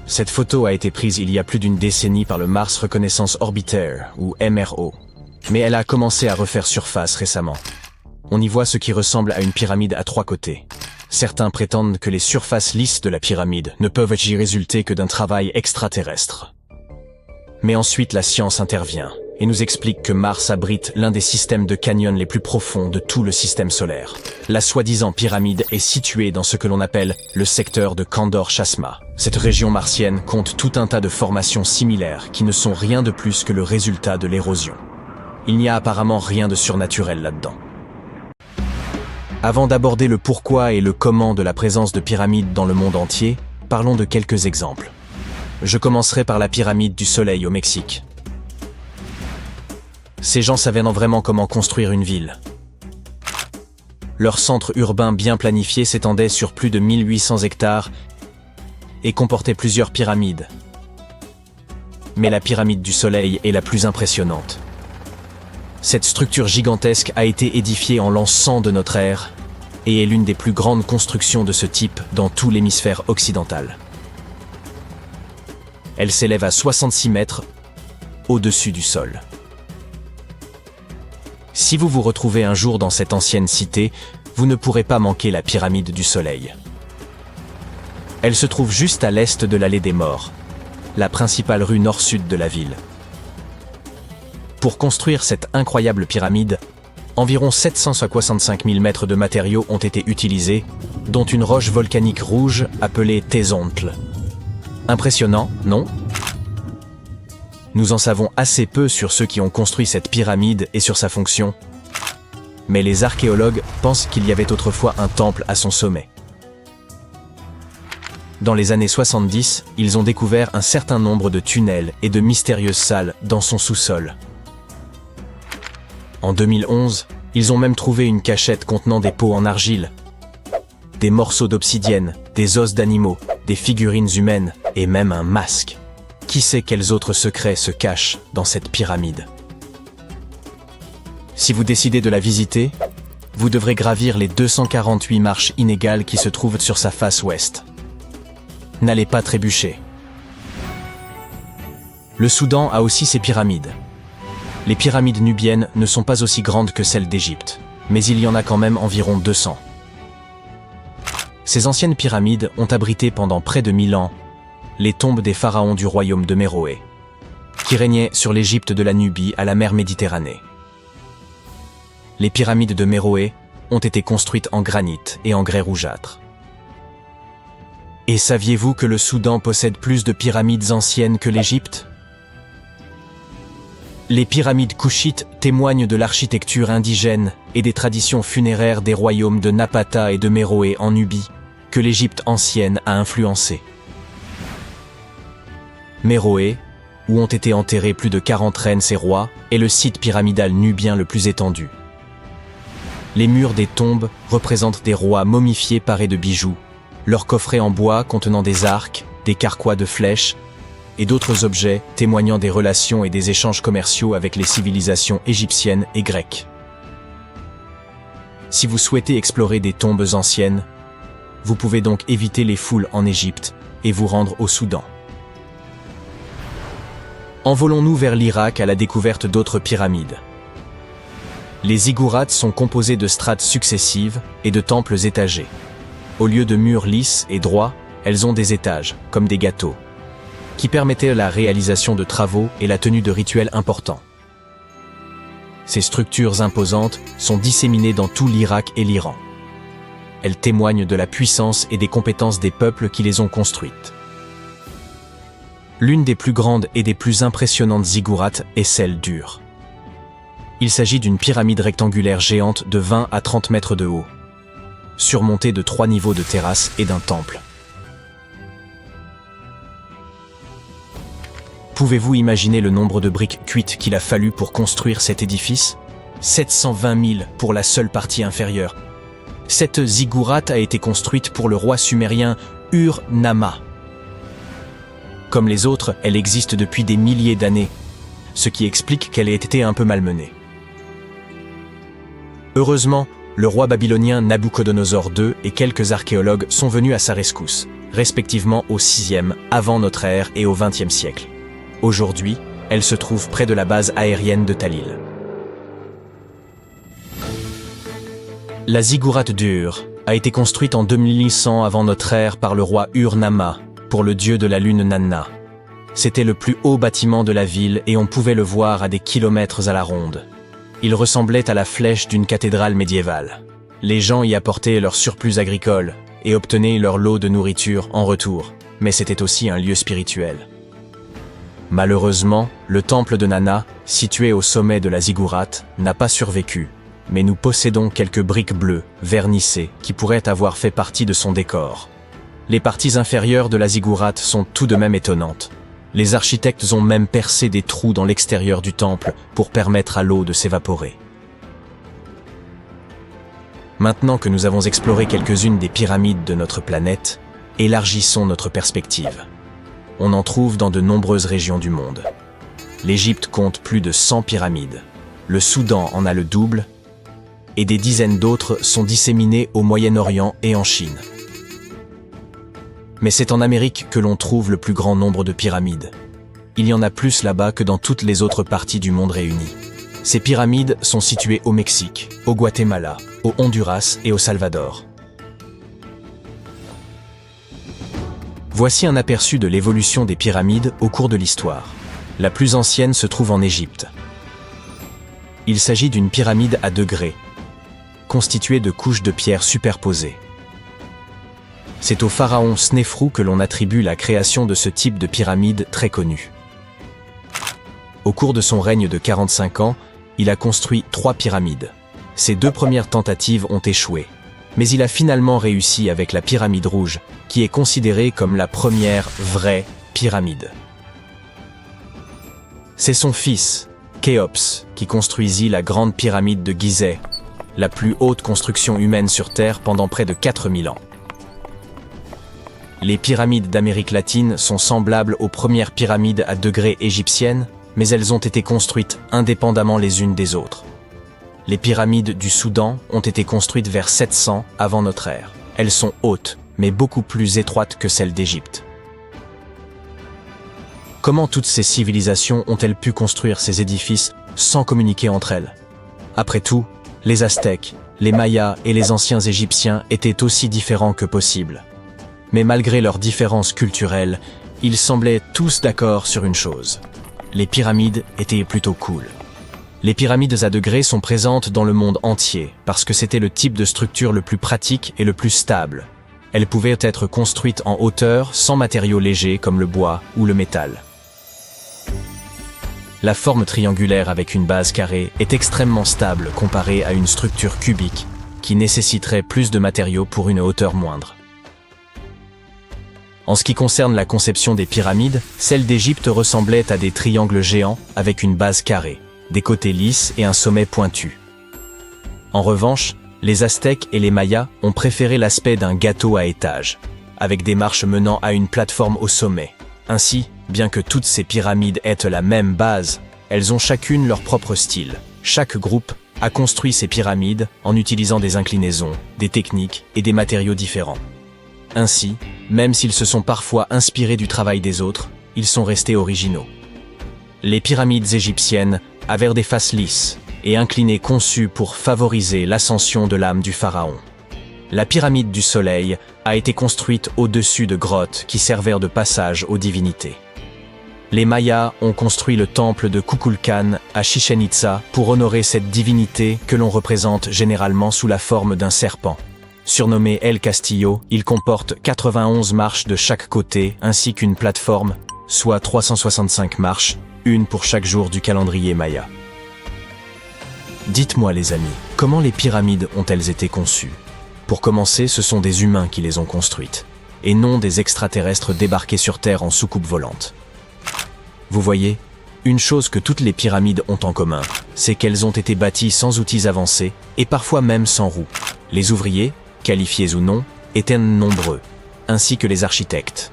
Cette photo a été prise il y a plus d'une décennie par le Mars Reconnaissance Orbiter, ou MRO, mais elle a commencé à refaire surface récemment. On y voit ce qui ressemble à une pyramide à 3 côtés. Certains prétendent que les surfaces lisses de la pyramide ne peuvent y résulter que d'un travail extraterrestre. Mais ensuite la science intervient et nous explique que Mars abrite l'un des systèmes de canyons les plus profonds de tout le système solaire. La soi-disant pyramide est située dans ce que l'on appelle le secteur de Kandor-Chasma. Cette région martienne compte tout un tas de formations similaires qui ne sont rien de plus que le résultat de l'érosion. Il n'y a apparemment rien de surnaturel là-dedans. Avant d'aborder le pourquoi et le comment de la présence de pyramides dans le monde entier, parlons de quelques exemples. Je commencerai par la pyramide du Soleil au Mexique. Ces gens savaient vraiment comment construire une ville. Leur centre urbain bien planifié s'étendait sur plus de 1800 hectares et comportait plusieurs pyramides. Mais la pyramide du Soleil est la plus impressionnante. Cette structure gigantesque a été édifiée en l'an 100 de notre ère et est l'une des plus grandes constructions de ce type dans tout l'hémisphère occidental. Elle s'élève à 66 mètres au-dessus du sol. Si vous vous retrouvez un jour dans cette ancienne cité, vous ne pourrez pas manquer la pyramide du Soleil. Elle se trouve juste à l'est de l'allée des Morts, la principale rue nord-sud de la ville. Pour construire cette incroyable pyramide, environ 765 000 mètres de matériaux ont été utilisés, dont une roche volcanique rouge appelée Tézontl. Impressionnant, non ? Nous en savons assez peu sur ceux qui ont construit cette pyramide et sur sa fonction. Mais les archéologues pensent qu'il y avait autrefois un temple à son sommet. Dans les années 70, ils ont découvert un certain nombre de tunnels et de mystérieuses salles dans son sous-sol. En 2011, ils ont même trouvé une cachette contenant des pots en argile, des morceaux d'obsidienne, des os d'animaux, des figurines humaines et même un masque. Qui sait quels autres secrets se cachent dans cette pyramide? Si vous décidez de la visiter, vous devrez gravir les 248 marches inégales qui se trouvent sur sa face ouest. N'allez pas trébucher. Le Soudan a aussi ses pyramides. Les pyramides nubiennes ne sont pas aussi grandes que celles d'Égypte, mais il y en a quand même environ 200. Ces anciennes pyramides ont abrité pendant près de 1000 ans les tombes des pharaons du royaume de Méroé, qui régnaient sur l'Égypte de la Nubie à la mer Méditerranée. Les pyramides de Méroé ont été construites en granit et en grès rougeâtre. Et saviez-vous que le Soudan possède plus de pyramides anciennes que l'Égypte? Les pyramides couchites témoignent de l'architecture indigène et des traditions funéraires des royaumes de Napata et de Méroé en Nubie, que l'Égypte ancienne a influencé. Méroé, où ont été enterrés plus de 40 reines et rois, est le site pyramidal nubien le plus étendu. Les murs des tombes représentent des rois momifiés parés de bijoux, leurs coffrets en bois contenant des arcs, des carquois de flèches et d'autres objets témoignant des relations et des échanges commerciaux avec les civilisations égyptiennes et grecques. Si vous souhaitez explorer des tombes anciennes, Vous pouvez donc éviter les foules en Égypte et vous rendre au Soudan. Envolons-nous vers l'Irak à la découverte d'autres pyramides. Les ziggourats sont composés de strates successives et de temples étagés. Au lieu de murs lisses et droits, elles ont des étages, comme des gâteaux, qui permettaient la réalisation de travaux et la tenue de rituels importants. Ces structures imposantes sont disséminées dans tout l'Irak et l'Iran. Elles témoignent de la puissance et des compétences des peuples qui les ont construites. L'une des plus grandes et des plus impressionnantes ziggourats est celle d'Ur. Il s'agit d'une pyramide rectangulaire géante de 20 à 30 mètres de haut, surmontée de 3 niveaux de terrasse et d'un temple. Pouvez-vous imaginer le nombre de briques cuites qu'il a fallu pour construire cet édifice ? 720 000 pour la seule partie inférieure. Cette ziggourate a été construite pour le roi sumérien Ur-Namma. Comme les autres, elle existe depuis des milliers d'années, ce qui explique qu'elle ait été un peu malmenée. Heureusement, le roi babylonien Nabuchodonosor II et quelques archéologues sont venus à sa rescousse, respectivement au 6e avant notre ère et au 20e siècle. Aujourd'hui, elle se trouve près de la base aérienne de Talil. La ziggourate d'Ur a été construite en 2100 avant notre ère par le roi Ur-Namma pour le dieu de la lune Nanna. C'était le plus haut bâtiment de la ville et on pouvait le voir à des kilomètres à la ronde. Il ressemblait à la flèche d'une cathédrale médiévale. Les gens y apportaient leur surplus agricole et obtenaient leur lot de nourriture en retour, mais c'était aussi un lieu spirituel. Malheureusement, le temple de Nanna, situé au sommet de la ziggourate, n'a pas survécu, mais nous possédons quelques briques bleues, vernissées, qui pourraient avoir fait partie de son décor. Les parties inférieures de la ziggourate sont tout de même étonnantes. Les architectes ont même percé des trous dans l'extérieur du temple pour permettre à l'eau de s'évaporer. Maintenant que nous avons exploré quelques-unes des pyramides de notre planète, élargissons notre perspective. On en trouve dans de nombreuses régions du monde. L'Égypte compte plus de 100 pyramides. Le Soudan en a le double, et des dizaines d'autres sont disséminées au Moyen-Orient et en Chine. Mais c'est en Amérique que l'on trouve le plus grand nombre de pyramides. Il y en a plus là-bas que dans toutes les autres parties du monde réunies. Ces pyramides sont situées au Mexique, au Guatemala, au Honduras et au Salvador. Voici un aperçu de l'évolution des pyramides au cours de l'histoire. La plus ancienne se trouve en Égypte. Il s'agit d'une pyramide à degrés, constituée de couches de pierres superposées. C'est au pharaon Snéfrou que l'on attribue la création de ce type de pyramide très connu. Au cours de son règne de 45 ans, il a construit 3 pyramides. Ses 2 premières tentatives ont échoué, mais il a finalement réussi avec la pyramide rouge, qui est considérée comme la première vraie pyramide. C'est son fils, Khéops, qui construisit la grande pyramide de Gizeh, la plus haute construction humaine sur Terre pendant près de 4000 ans. Les pyramides d'Amérique latine sont semblables aux premières pyramides à degrés égyptiennes, mais elles ont été construites indépendamment les unes des autres. Les pyramides du Soudan ont été construites vers 700 avant notre ère. Elles sont hautes, mais beaucoup plus étroites que celles d'Égypte. Comment toutes ces civilisations ont-elles pu construire ces édifices sans communiquer entre elles ? Après tout, les Aztèques, les Mayas et les anciens Égyptiens étaient aussi différents que possible. Mais malgré leurs différences culturelles, ils semblaient tous d'accord sur une chose. Les pyramides étaient plutôt cool. Les pyramides à degrés sont présentes dans le monde entier parce que c'était le type de structure le plus pratique et le plus stable. Elles pouvaient être construites en hauteur sans matériaux légers comme le bois ou le métal. La forme triangulaire avec une base carrée est extrêmement stable comparée à une structure cubique qui nécessiterait plus de matériaux pour une hauteur moindre. En ce qui concerne la conception des pyramides, celle d'Égypte ressemblait à des triangles géants avec une base carrée, des côtés lisses et un sommet pointu. En revanche, les Aztèques et les Mayas ont préféré l'aspect d'un gâteau à étages, avec des marches menant à une plateforme au sommet. Ainsi, bien que toutes ces pyramides aient la même base, elles ont chacune leur propre style. Chaque groupe a construit ces pyramides en utilisant des inclinaisons, des techniques et des matériaux différents. Ainsi, même s'ils se sont parfois inspirés du travail des autres, ils sont restés originaux. Les pyramides égyptiennes avaient des faces lisses et inclinées conçues pour favoriser l'ascension de l'âme du pharaon. La pyramide du Soleil a été construite au-dessus de grottes qui servirent de passage aux divinités. Les Mayas ont construit le temple de Kukulkan à Chichén Itzá pour honorer cette divinité que l'on représente généralement sous la forme d'un serpent. Surnommé El Castillo, il comporte 91 marches de chaque côté ainsi qu'une plateforme, soit 365 marches, une pour chaque jour du calendrier Maya. Dites-moi les amis, comment les pyramides ont-elles été conçues? Pour commencer, ce sont des humains qui les ont construites, et non des extraterrestres débarqués sur Terre en soucoupe volante. Vous voyez, une chose que toutes les pyramides ont en commun, c'est qu'elles ont été bâties sans outils avancés, et parfois même sans roues. Les ouvriers, qualifiés ou non, étaient nombreux, ainsi que les architectes.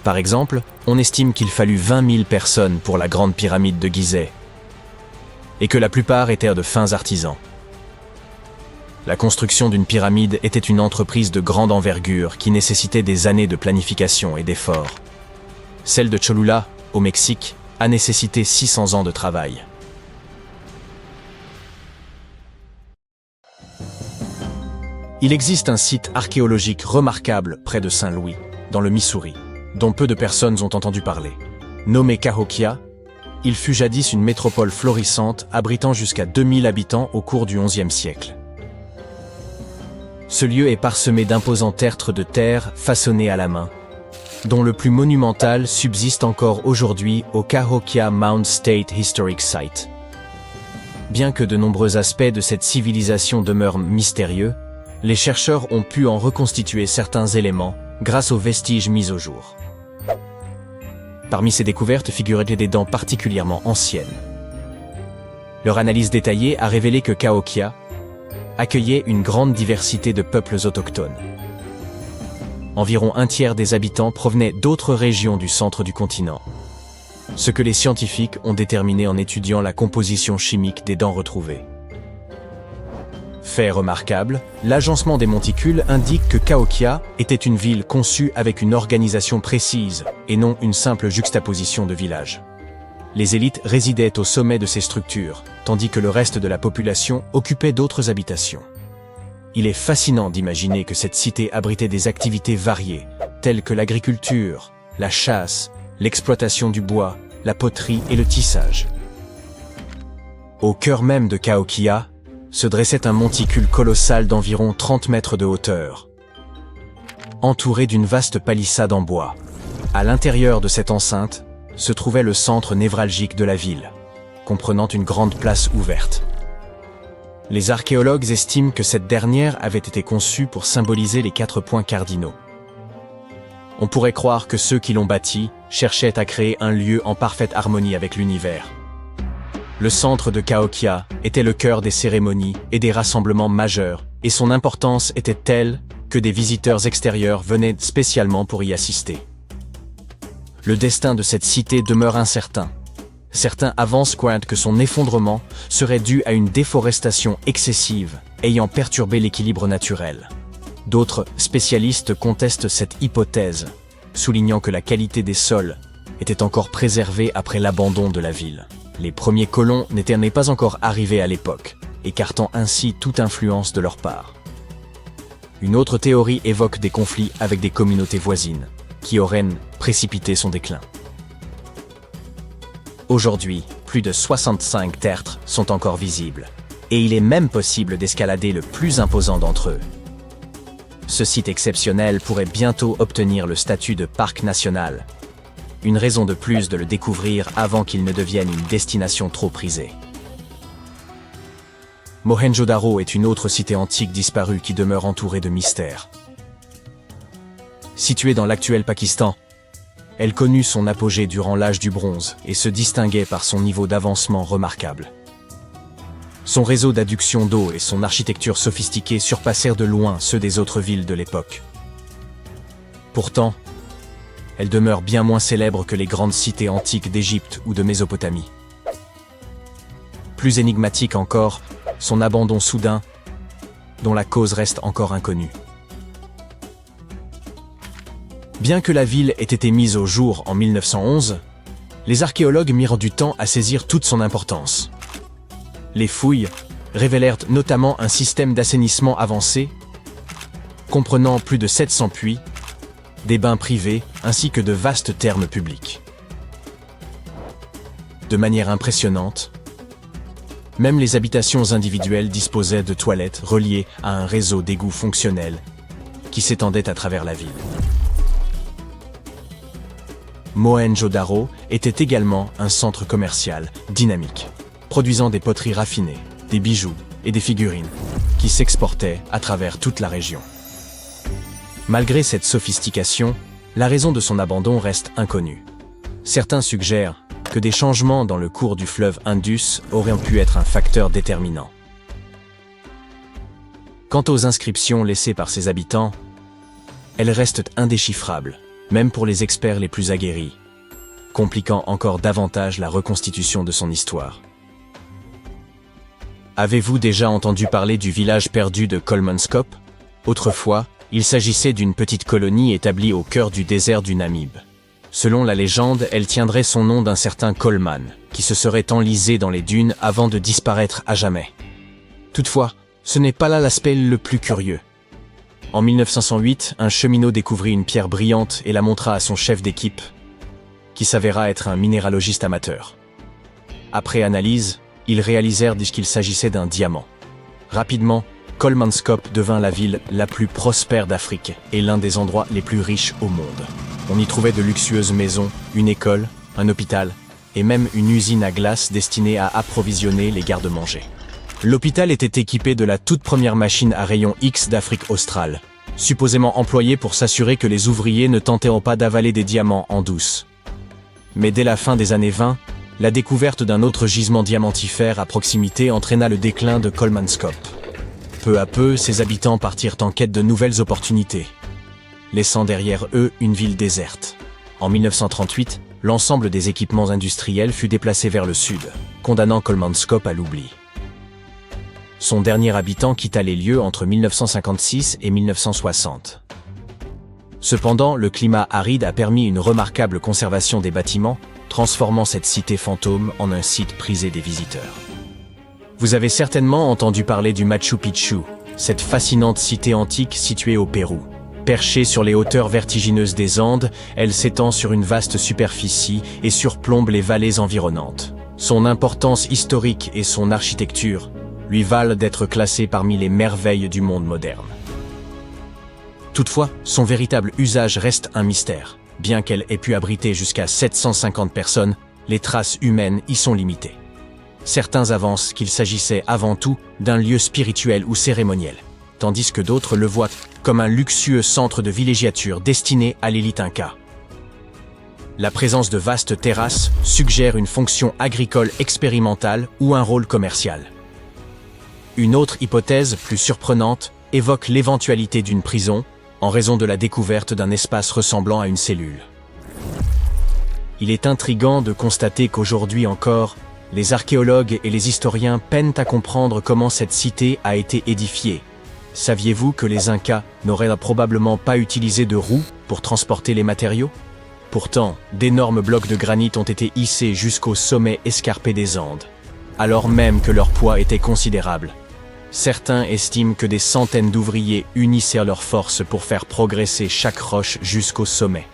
Par exemple, on estime qu'il fallut 20 000 personnes pour la grande pyramide de Gizeh, et que la plupart étaient de fins artisans. La construction d'une pyramide était une entreprise de grande envergure qui nécessitait des années de planification et d'efforts. Celle de Cholula, au Mexique, a nécessité 600 ans de travail. Il existe un site archéologique remarquable près de Saint-Louis, dans le Missouri, dont peu de personnes ont entendu parler. Nommé Cahokia, il fut jadis une métropole florissante abritant jusqu'à 2000 habitants au cours du XIe siècle. Ce lieu est parsemé d'imposants tertres de terre façonnés à la main, dont le plus monumental subsiste encore aujourd'hui au Cahokia Mound State Historic Site. Bien que de nombreux aspects de cette civilisation demeurent mystérieux, les chercheurs ont pu en reconstituer certains éléments grâce aux vestiges mis au jour. Parmi ces découvertes figuraient des dents particulièrement anciennes. Leur analyse détaillée a révélé que Cahokia accueillait une grande diversité de peuples autochtones. Environ un tiers des habitants provenaient d'autres régions du centre du continent, ce que les scientifiques ont déterminé en étudiant la composition chimique des dents retrouvées. Fait remarquable, l'agencement des monticules indique que Cahokia était une ville conçue avec une organisation précise et non une simple juxtaposition de villages. Les élites résidaient au sommet de ces structures, tandis que le reste de la population occupait d'autres habitations. Il est fascinant d'imaginer que cette cité abritait des activités variées, telles que l'agriculture, la chasse, l'exploitation du bois, la poterie et le tissage. Au cœur même de Cahokia, se dressait un monticule colossal d'environ 30 mètres de hauteur, entouré d'une vaste palissade en bois. À l'intérieur de cette enceinte se trouvait le centre névralgique de la ville, comprenant une grande place ouverte. Les archéologues estiment que cette dernière avait été conçue pour symboliser les 4 points cardinaux. On pourrait croire que ceux qui l'ont bâtie cherchaient à créer un lieu en parfaite harmonie avec l'univers. Le centre de Cahokia était le cœur des cérémonies et des rassemblements majeurs, et son importance était telle que des visiteurs extérieurs venaient spécialement pour y assister. Le destin de cette cité demeure incertain. Certains avancent que son effondrement serait dû à une déforestation excessive, ayant perturbé l'équilibre naturel. D'autres spécialistes contestent cette hypothèse, soulignant que la qualité des sols était encore préservée après l'abandon de la ville. Les premiers colons n'étaient pas encore arrivés à l'époque, écartant ainsi toute influence de leur part. Une autre théorie évoque des conflits avec des communautés voisines, qui auraient précipité son déclin. Aujourd'hui, plus de 65 tertres sont encore visibles, et il est même possible d'escalader le plus imposant d'entre eux. Ce site exceptionnel pourrait bientôt obtenir le statut de parc national, une raison de plus de le découvrir avant qu'il ne devienne une destination trop prisée. Mohenjo-Daro est une autre cité antique disparue qui demeure entourée de mystères. Située dans l'actuel Pakistan, elle connut son apogée durant l'âge du bronze et se distinguait par son niveau d'avancement remarquable. Son réseau d'adduction d'eau et son architecture sophistiquée surpassèrent de loin ceux des autres villes de l'époque. Pourtant, elle demeure bien moins célèbre que les grandes cités antiques d'Égypte ou de Mésopotamie. Plus énigmatique encore, son abandon soudain, dont la cause reste encore inconnue. Bien que la ville ait été mise au jour en 1911, les archéologues mirent du temps à saisir toute son importance. Les fouilles révélèrent notamment un système d'assainissement avancé, comprenant plus de 700 puits, des bains privés ainsi que de vastes thermes publics. De manière impressionnante, même les habitations individuelles disposaient de toilettes reliées à un réseau d'égouts fonctionnels qui s'étendait à travers la ville. Mohenjo-Daro était également un centre commercial dynamique, produisant des poteries raffinées, des bijoux et des figurines qui s'exportaient à travers toute la région. Malgré cette sophistication, la raison de son abandon reste inconnue. Certains suggèrent que des changements dans le cours du fleuve Indus auraient pu être un facteur déterminant. Quant aux inscriptions laissées par ses habitants, elles restent indéchiffrables, même pour les experts les plus aguerris, compliquant encore davantage la reconstitution de son histoire. Avez-vous déjà entendu parler du village perdu de Kolmanskop? Autrefois, il s'agissait d'une petite colonie établie au cœur du désert du Namib. Selon la légende, elle tiendrait son nom d'un certain Coleman, qui se serait enlisé dans les dunes avant de disparaître à jamais. Toutefois, ce n'est pas là l'aspect le plus curieux. En 1908, un cheminot découvrit une pierre brillante et la montra à son chef d'équipe, qui s'avéra être un minéralogiste amateur. Après analyse, ils réalisèrent qu'il s'agissait d'un diamant. Rapidement, Kolmanskop devint la ville la plus prospère d'Afrique et l'un des endroits les plus riches au monde. On y trouvait de luxueuses maisons, une école, un hôpital et même une usine à glace destinée à approvisionner les garde-manger. L'hôpital était équipé de la toute première machine à rayon X d'Afrique australe, supposément employée pour s'assurer que les ouvriers ne tentèrent pas d'avaler des diamants en douce. Mais dès la fin des années 20, la découverte d'un autre gisement diamantifère à proximité entraîna le déclin de Kolmanskop. Peu à peu, ses habitants partirent en quête de nouvelles opportunités, laissant derrière eux une ville déserte. En 1938, l'ensemble des équipements industriels fut déplacé vers le sud, condamnant Kolmanskop à l'oubli. Son dernier habitant quitta les lieux entre 1956 et 1960. Cependant, le climat aride a permis une remarquable conservation des bâtiments, transformant cette cité fantôme en un site prisé des visiteurs. Vous avez certainement entendu parler du Machu Picchu, cette fascinante cité antique située au Pérou. Perchée sur les hauteurs vertigineuses des Andes, elle s'étend sur une vaste superficie et surplombe les vallées environnantes. Son importance historique et son architecture lui valent d'être classée parmi les merveilles du monde moderne. Toutefois, son véritable usage reste un mystère. Bien qu'elle ait pu abriter jusqu'à 750 personnes, les traces humaines y sont limitées. Certains avancent qu'il s'agissait avant tout d'un lieu spirituel ou cérémoniel, tandis que d'autres le voient comme un luxueux centre de villégiature destiné à l'élite inca. La présence de vastes terrasses suggère une fonction agricole expérimentale ou un rôle commercial. Une autre hypothèse, plus surprenante, évoque l'éventualité d'une prison en raison de la découverte d'un espace ressemblant à une cellule. Il est intriguant de constater qu'aujourd'hui encore, les archéologues et les historiens peinent à comprendre comment cette cité a été édifiée. Saviez-vous que les Incas n'auraient probablement pas utilisé de roues pour transporter les matériaux? Pourtant, d'énormes blocs de granit ont été hissés jusqu'au sommet escarpé des Andes, alors même que leur poids était considérable. Certains estiment que des centaines d'ouvriers unissaient leurs forces pour faire progresser chaque roche jusqu'au sommet.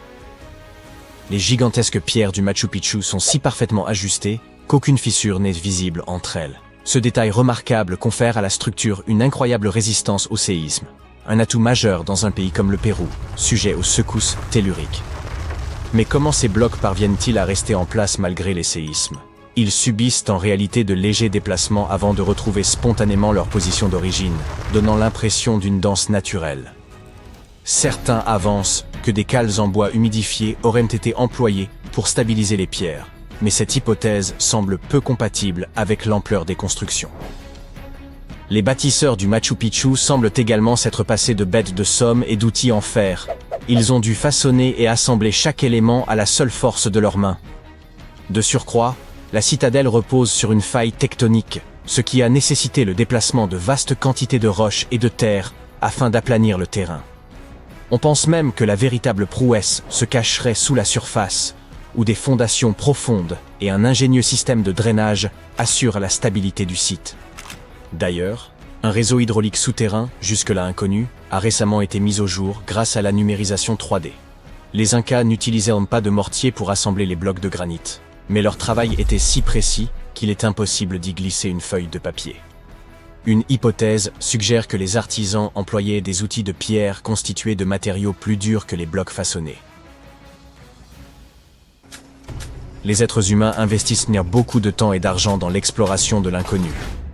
Les gigantesques pierres du Machu Picchu sont si parfaitement ajustées qu'aucune fissure n'est visible entre elles. Ce détail remarquable confère à la structure une incroyable résistance au séisme, un atout majeur dans un pays comme le Pérou, sujet aux secousses telluriques. Mais comment ces blocs parviennent-ils à rester en place malgré les séismes? Ils subissent en réalité de légers déplacements avant de retrouver spontanément leur position d'origine, donnant l'impression d'une danse naturelle. Certains avancent que des cales en bois humidifiées auraient été employées pour stabiliser les pierres, mais cette hypothèse semble peu compatible avec l'ampleur des constructions. Les bâtisseurs du Machu Picchu semblent également s'être passés de bêtes de somme et d'outils en fer. Ils ont dû façonner et assembler chaque élément à la seule force de leurs mains. De surcroît, la citadelle repose sur une faille tectonique, ce qui a nécessité le déplacement de vastes quantités de roches et de terre afin d'aplanir le terrain. On pense même que la véritable prouesse se cacherait sous la surface, où des fondations profondes et un ingénieux système de drainage assurent la stabilité du site. D'ailleurs, un réseau hydraulique souterrain, jusque-là inconnu, a récemment été mis au jour grâce à la numérisation 3D. Les Incas n'utilisaient pas de mortier pour assembler les blocs de granit, mais leur travail était si précis qu'il est impossible d'y glisser une feuille de papier. Une hypothèse suggère que les artisans employaient des outils de pierre constitués de matériaux plus durs que les blocs façonnés. Les êtres humains investissent beaucoup de temps et d'argent dans l'exploration de l'inconnu.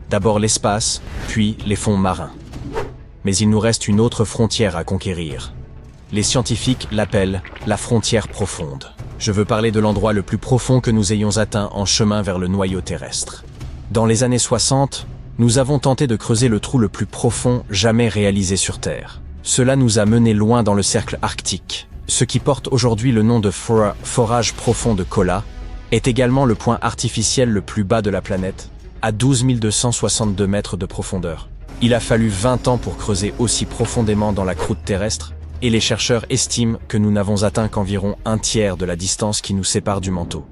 D'abord l'espace, puis les fonds marins. Mais il nous reste une autre frontière à conquérir. Les scientifiques l'appellent la frontière profonde. Je veux parler de l'endroit le plus profond que nous ayons atteint en chemin vers le noyau terrestre. Dans les années 60, nous avons tenté de creuser le trou le plus profond jamais réalisé sur Terre. Cela nous a menés loin dans le cercle arctique. Ce qui porte aujourd'hui le nom de forage profond de Kola est également le point artificiel le plus bas de la planète, à 12 262 mètres de profondeur. Il a fallu 20 ans pour creuser aussi profondément dans la croûte terrestre, et les chercheurs estiment que nous n'avons atteint qu'environ un tiers de la distance qui nous sépare du manteau.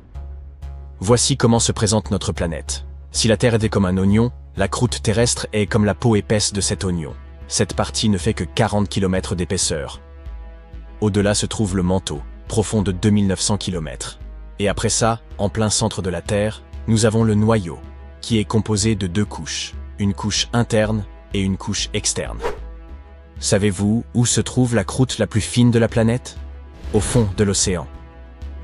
Voici comment se présente notre planète. Si la Terre était comme un oignon, la croûte terrestre est comme la peau épaisse de cet oignon. Cette partie ne fait que 40 km d'épaisseur. Au-delà se trouve le manteau, profond de 2900 km. Et après ça, en plein centre de la Terre, nous avons le noyau, qui est composé de deux couches, une couche interne et une couche externe. Savez-vous où se trouve la croûte la plus fine de la planète? Au fond de l'océan.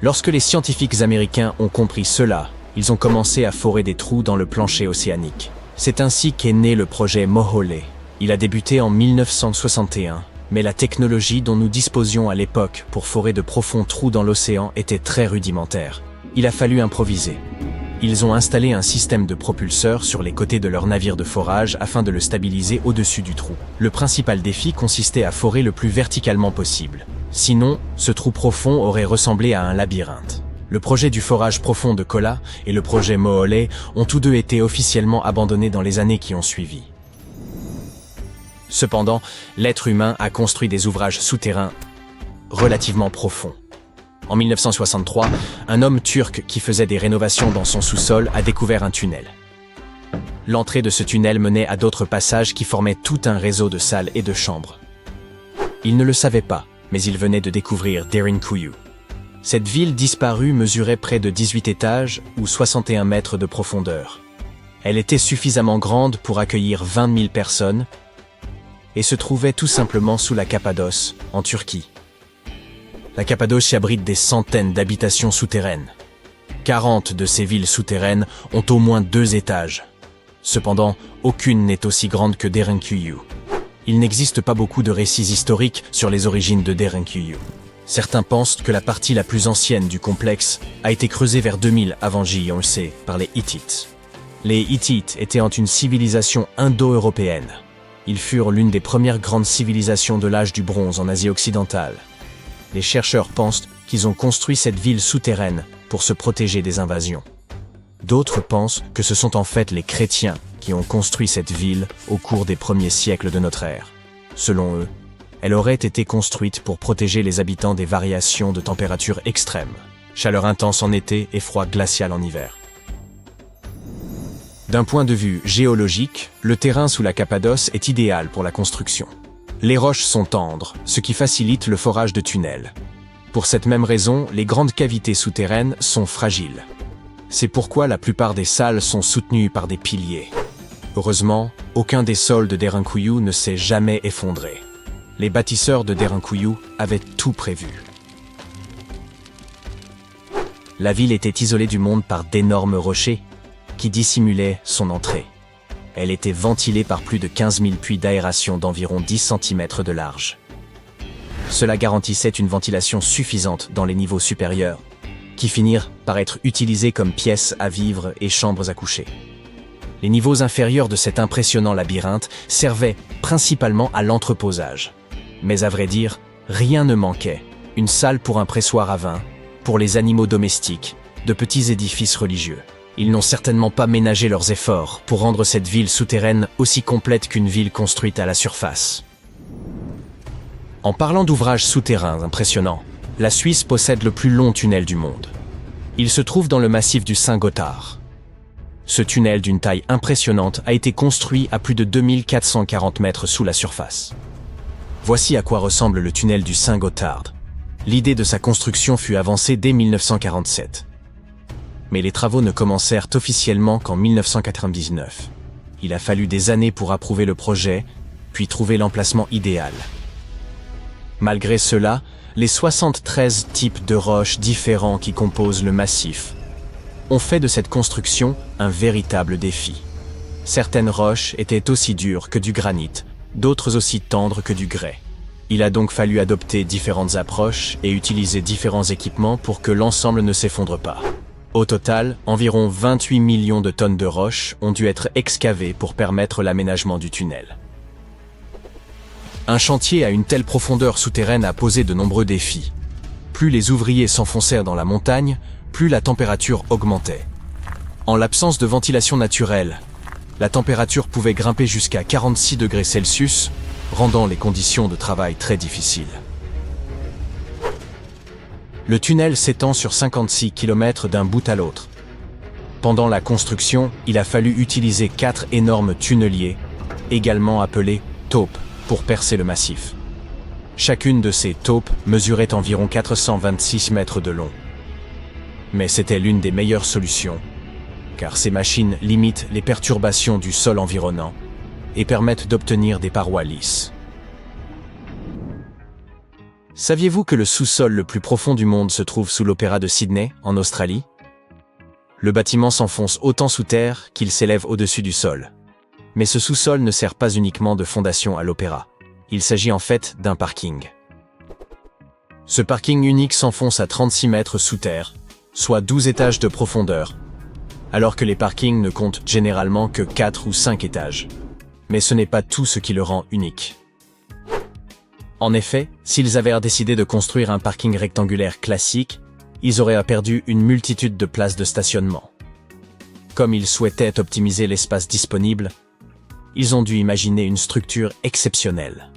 Lorsque les scientifiques américains ont compris cela, ils ont commencé à forer des trous dans le plancher océanique. C'est ainsi qu'est né le projet Mohole. Il a débuté en 1961, mais la technologie dont nous disposions à l'époque pour forer de profonds trous dans l'océan était très rudimentaire. Il a fallu improviser. Ils ont installé un système de propulseurs sur les côtés de leur navire de forage afin de le stabiliser au-dessus du trou. Le principal défi consistait à forer le plus verticalement possible. Sinon, ce trou profond aurait ressemblé à un labyrinthe. Le projet du forage profond de Kola et le projet Mohole ont tous deux été officiellement abandonnés dans les années qui ont suivi. Cependant, l'être humain a construit des ouvrages souterrains relativement profonds. En 1963, un homme turc qui faisait des rénovations dans son sous-sol a découvert un tunnel. L'entrée de ce tunnel menait à d'autres passages qui formaient tout un réseau de salles et de chambres. Il ne le savait pas, mais il venait de découvrir Derinkuyu. Cette ville disparue mesurait près de 18 étages ou 61 mètres de profondeur. Elle était suffisamment grande pour accueillir 20 000 personnes et se trouvait tout simplement sous la Cappadoce, en Turquie. La Cappadoce abrite des centaines d'habitations souterraines. 40 de ces villes souterraines ont au moins 2 étages. Cependant, aucune n'est aussi grande que Derinkuyu. Il n'existe pas beaucoup de récits historiques sur les origines de Derinkuyu. Certains pensent que la partie la plus ancienne du complexe a été creusée vers 2000 avant J.C. par les Hittites. Les Hittites étaient une civilisation indo-européenne. Ils furent l'une des premières grandes civilisations de l'âge du bronze en Asie occidentale. Les chercheurs pensent qu'ils ont construit cette ville souterraine pour se protéger des invasions. D'autres pensent que ce sont en fait les chrétiens qui ont construit cette ville au cours des premiers siècles de notre ère. Selon eux, elle aurait été construite pour protéger les habitants des variations de température extrêmes, chaleur intense en été et froid glacial en hiver. D'un point de vue géologique, le terrain sous la Cappadoce est idéal pour la construction. Les roches sont tendres, ce qui facilite le forage de tunnels. Pour cette même raison, les grandes cavités souterraines sont fragiles. C'est pourquoi la plupart des salles sont soutenues par des piliers. Heureusement, aucun des sols de Derinkuyu ne s'est jamais effondré. Les bâtisseurs de Derinkuyu avaient tout prévu. La ville était isolée du monde par d'énormes rochers qui dissimulaient son entrée. Elle était ventilée par plus de 15 000 puits d'aération d'environ 10 cm de large. Cela garantissait une ventilation suffisante dans les niveaux supérieurs, qui finirent par être utilisés comme pièces à vivre et chambres à coucher. Les niveaux inférieurs de cet impressionnant labyrinthe servaient principalement à l'entreposage. Mais à vrai dire, rien ne manquait. Une salle pour un pressoir à vin, pour les animaux domestiques, de petits édifices religieux. Ils n'ont certainement pas ménagé leurs efforts pour rendre cette ville souterraine aussi complète qu'une ville construite à la surface. En parlant d'ouvrages souterrains impressionnants, la Suisse possède le plus long tunnel du monde. Il se trouve dans le massif du Saint-Gothard. Ce tunnel d'une taille impressionnante a été construit à plus de 2440 mètres sous la surface. Voici à quoi ressemble le tunnel du Saint-Gothard. L'idée de sa construction fut avancée dès 1947. Mais les travaux ne commencèrent officiellement qu'en 1999. Il a fallu des années pour approuver le projet, puis trouver l'emplacement idéal. Malgré cela, les 73 types de roches différents qui composent le massif ont fait de cette construction un véritable défi. Certaines roches étaient aussi dures que du granit, d'autres aussi tendres que du grès. Il a donc fallu adopter différentes approches et utiliser différents équipements pour que l'ensemble ne s'effondre pas. Au total, environ 28 millions de tonnes de roches ont dû être excavées pour permettre l'aménagement du tunnel. Un chantier à une telle profondeur souterraine a posé de nombreux défis. Plus les ouvriers s'enfoncèrent dans la montagne, plus la température augmentait. En l'absence de ventilation naturelle, la température pouvait grimper jusqu'à 46 degrés Celsius, rendant les conditions de travail très difficiles. Le tunnel s'étend sur 56 km d'un bout à l'autre. Pendant la construction, il a fallu utiliser 4 énormes tunneliers, également appelés taupes, pour percer le massif. Chacune de ces taupes mesurait environ 426 mètres de long. Mais c'était l'une des meilleures solutions, car ces machines limitent les perturbations du sol environnant et permettent d'obtenir des parois lisses. Saviez-vous que le sous-sol le plus profond du monde se trouve sous l'Opéra de Sydney, en Australie? Le bâtiment s'enfonce autant sous terre qu'il s'élève au-dessus du sol. Mais ce sous-sol ne sert pas uniquement de fondation à l'Opéra. Il s'agit en fait d'un parking. Ce parking unique s'enfonce à 36 mètres sous terre, soit 12 étages de profondeur, alors que les parkings ne comptent généralement que 4 ou 5 étages. Mais ce n'est pas tout ce qui le rend unique. En effet, s'ils avaient décidé de construire un parking rectangulaire classique, ils auraient perdu une multitude de places de stationnement. Comme ils souhaitaient optimiser l'espace disponible, ils ont dû imaginer une structure exceptionnelle.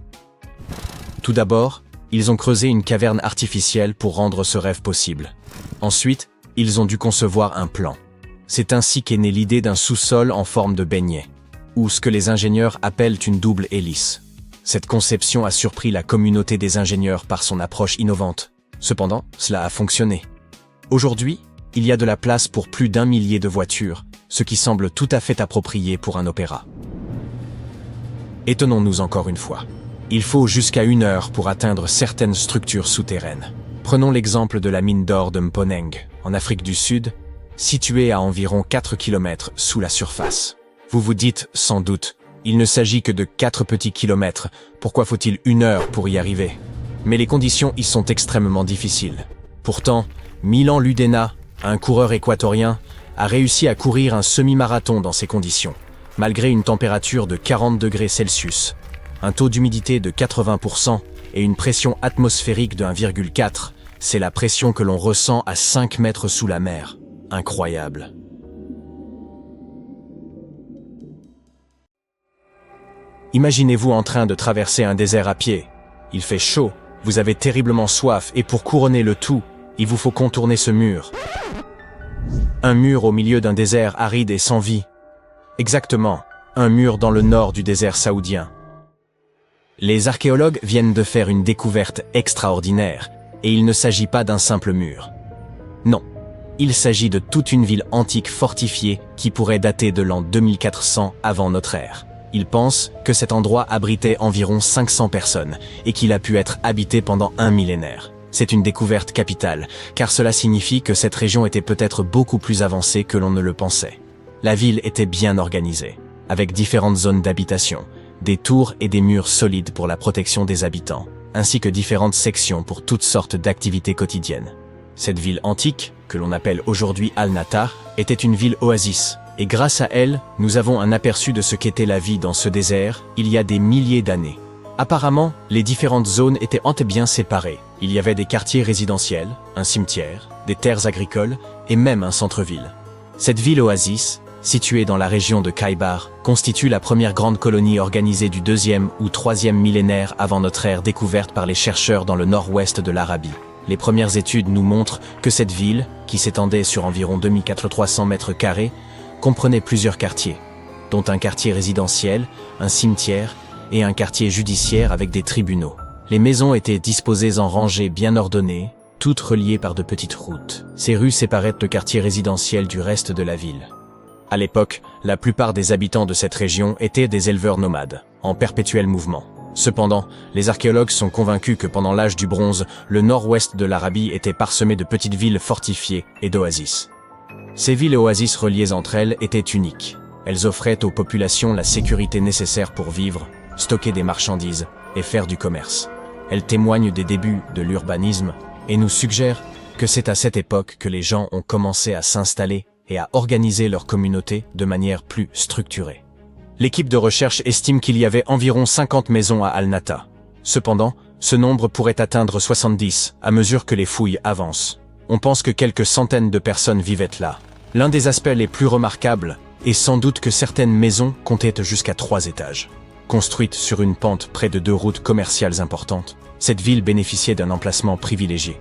Tout d'abord, ils ont creusé une caverne artificielle pour rendre ce rêve possible. Ensuite, ils ont dû concevoir un plan. C'est ainsi qu'est née l'idée d'un sous-sol en forme de beignet, ou ce que les ingénieurs appellent une double hélice. Cette conception a surpris la communauté des ingénieurs par son approche innovante. Cependant, cela a fonctionné. Aujourd'hui, il y a de la place pour plus d'1 millier de voitures, ce qui semble tout à fait approprié pour un opéra. Étonnons-nous encore une fois. Il faut jusqu'à 1 heure pour atteindre certaines structures souterraines. Prenons l'exemple de la mine d'or de Mponeng, en Afrique du Sud, située à environ 4 km sous la surface. Vous vous dites, sans doute, il ne s'agit que de 4 petits kilomètres, pourquoi faut-il 1 heure pour y arriver? Mais les conditions y sont extrêmement difficiles. Pourtant, Milan Ludena, un coureur équatorien, a réussi à courir un semi-marathon dans ces conditions, malgré une température de 40 degrés Celsius, un taux d'humidité de 80% et une pression atmosphérique de 1,4. C'est la pression que l'on ressent à 5 mètres sous la mer. Incroyable. Imaginez-vous en train de traverser un désert à pied. Il fait chaud, vous avez terriblement soif et pour couronner le tout, il vous faut contourner ce mur. Un mur au milieu d'un désert aride et sans vie. Exactement, un mur dans le nord du désert saoudien. Les archéologues viennent de faire une découverte extraordinaire, et il ne s'agit pas d'un simple mur. Non, il s'agit de toute une ville antique fortifiée qui pourrait dater de l'an 2400 avant notre ère. Ils pensent que cet endroit abritait environ 500 personnes et qu'il a pu être habité pendant 1 millénaire. C'est une découverte capitale, car cela signifie que cette région était peut-être beaucoup plus avancée que l'on ne le pensait. La ville était bien organisée, avec différentes zones d'habitation, des tours et des murs solides pour la protection des habitants, ainsi que différentes sections pour toutes sortes d'activités quotidiennes. Cette ville antique, que l'on appelle aujourd'hui Al-Natar, était une ville oasis, et grâce à elle, nous avons un aperçu de ce qu'était la vie dans ce désert il y a des milliers d'années. Apparemment, les différentes zones étaient bien séparées. Il y avait des quartiers résidentiels, un cimetière, des terres agricoles et même un centre-ville. Cette ville oasis, située dans la région de Khaybar, constitue la première grande colonie organisée du 2e ou 3e millénaire avant notre ère découverte par les chercheurs dans le nord-ouest de l'Arabie. Les premières études nous montrent que cette ville, qui s'étendait sur environ 2300 mètres carrés, comprenait plusieurs quartiers, dont un quartier résidentiel, un cimetière et un quartier judiciaire avec des tribunaux. Les maisons étaient disposées en rangées bien ordonnées, toutes reliées par de petites routes. Ces rues séparaient le quartier résidentiel du reste de la ville. À l'époque, la plupart des habitants de cette région étaient des éleveurs nomades, en perpétuel mouvement. Cependant, les archéologues sont convaincus que pendant l'âge du bronze, le nord-ouest de l'Arabie était parsemé de petites villes fortifiées et d'oasis. Ces villes et oasis reliées entre elles étaient uniques. Elles offraient aux populations la sécurité nécessaire pour vivre, stocker des marchandises et faire du commerce. Elles témoignent des débuts de l'urbanisme et nous suggèrent que c'est à cette époque que les gens ont commencé à s'installer et à organiser leur communauté de manière plus structurée. L'équipe de recherche estime qu'il y avait environ 50 maisons à Al-Nata. Cependant, ce nombre pourrait atteindre 70 à mesure que les fouilles avancent. On pense que quelques centaines de personnes vivaient là. L'un des aspects les plus remarquables est sans doute que certaines maisons comptaient jusqu'à 3 étages. Construite sur une pente près de 2 routes commerciales importantes, cette ville bénéficiait d'un emplacement privilégié.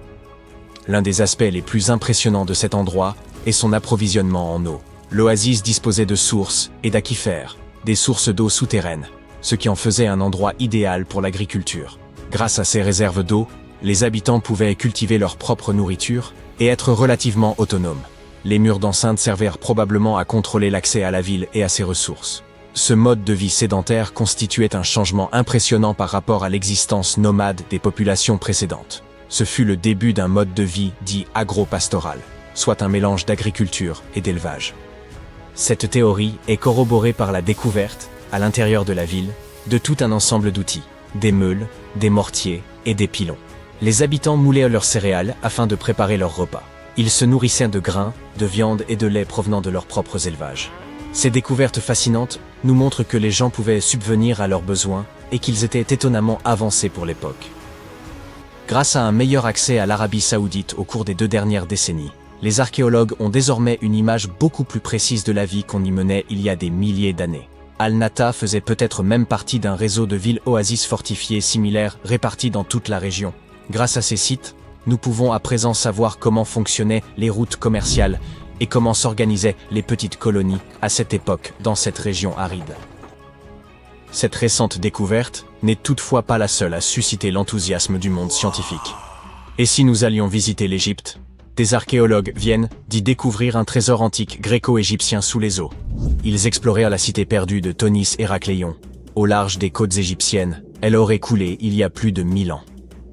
L'un des aspects les plus impressionnants de cet endroit est son approvisionnement en eau. L'oasis disposait de sources et d'aquifères, des sources d'eau souterraines, ce qui en faisait un endroit idéal pour l'agriculture. Grâce à ces réserves d'eau, les habitants pouvaient cultiver leur propre nourriture et être relativement autonomes. Les murs d'enceinte servirent probablement à contrôler l'accès à la ville et à ses ressources. Ce mode de vie sédentaire constituait un changement impressionnant par rapport à l'existence nomade des populations précédentes. Ce fut le début d'un mode de vie dit agro-pastoral, soit un mélange d'agriculture et d'élevage. Cette théorie est corroborée par la découverte, à l'intérieur de la ville, de tout un ensemble d'outils, des meules, des mortiers et des pilons. Les habitants moulaient leurs céréales afin de préparer leurs repas. Ils se nourrissaient de grains, de viande et de lait provenant de leurs propres élevages. Ces découvertes fascinantes nous montrent que les gens pouvaient subvenir à leurs besoins et qu'ils étaient étonnamment avancés pour l'époque. Grâce à un meilleur accès à l'Arabie saoudite au cours des 2 dernières décennies, les archéologues ont désormais une image beaucoup plus précise de la vie qu'on y menait il y a des milliers d'années. Al-Nata faisait peut-être même partie d'un réseau de villes oasis fortifiées similaires réparties dans toute la région. Grâce à ces sites, nous pouvons à présent savoir comment fonctionnaient les routes commerciales et comment s'organisaient les petites colonies à cette époque dans cette région aride. Cette récente découverte n'est toutefois pas la seule à susciter l'enthousiasme du monde scientifique. Et si nous allions visiter l'Égypte, des archéologues viennent d'y découvrir un trésor antique gréco-égyptien sous les eaux. Ils explorèrent la cité perdue de Tonis Héracléon. Au large des côtes égyptiennes, elle aurait coulé il y a plus de 1000 ans.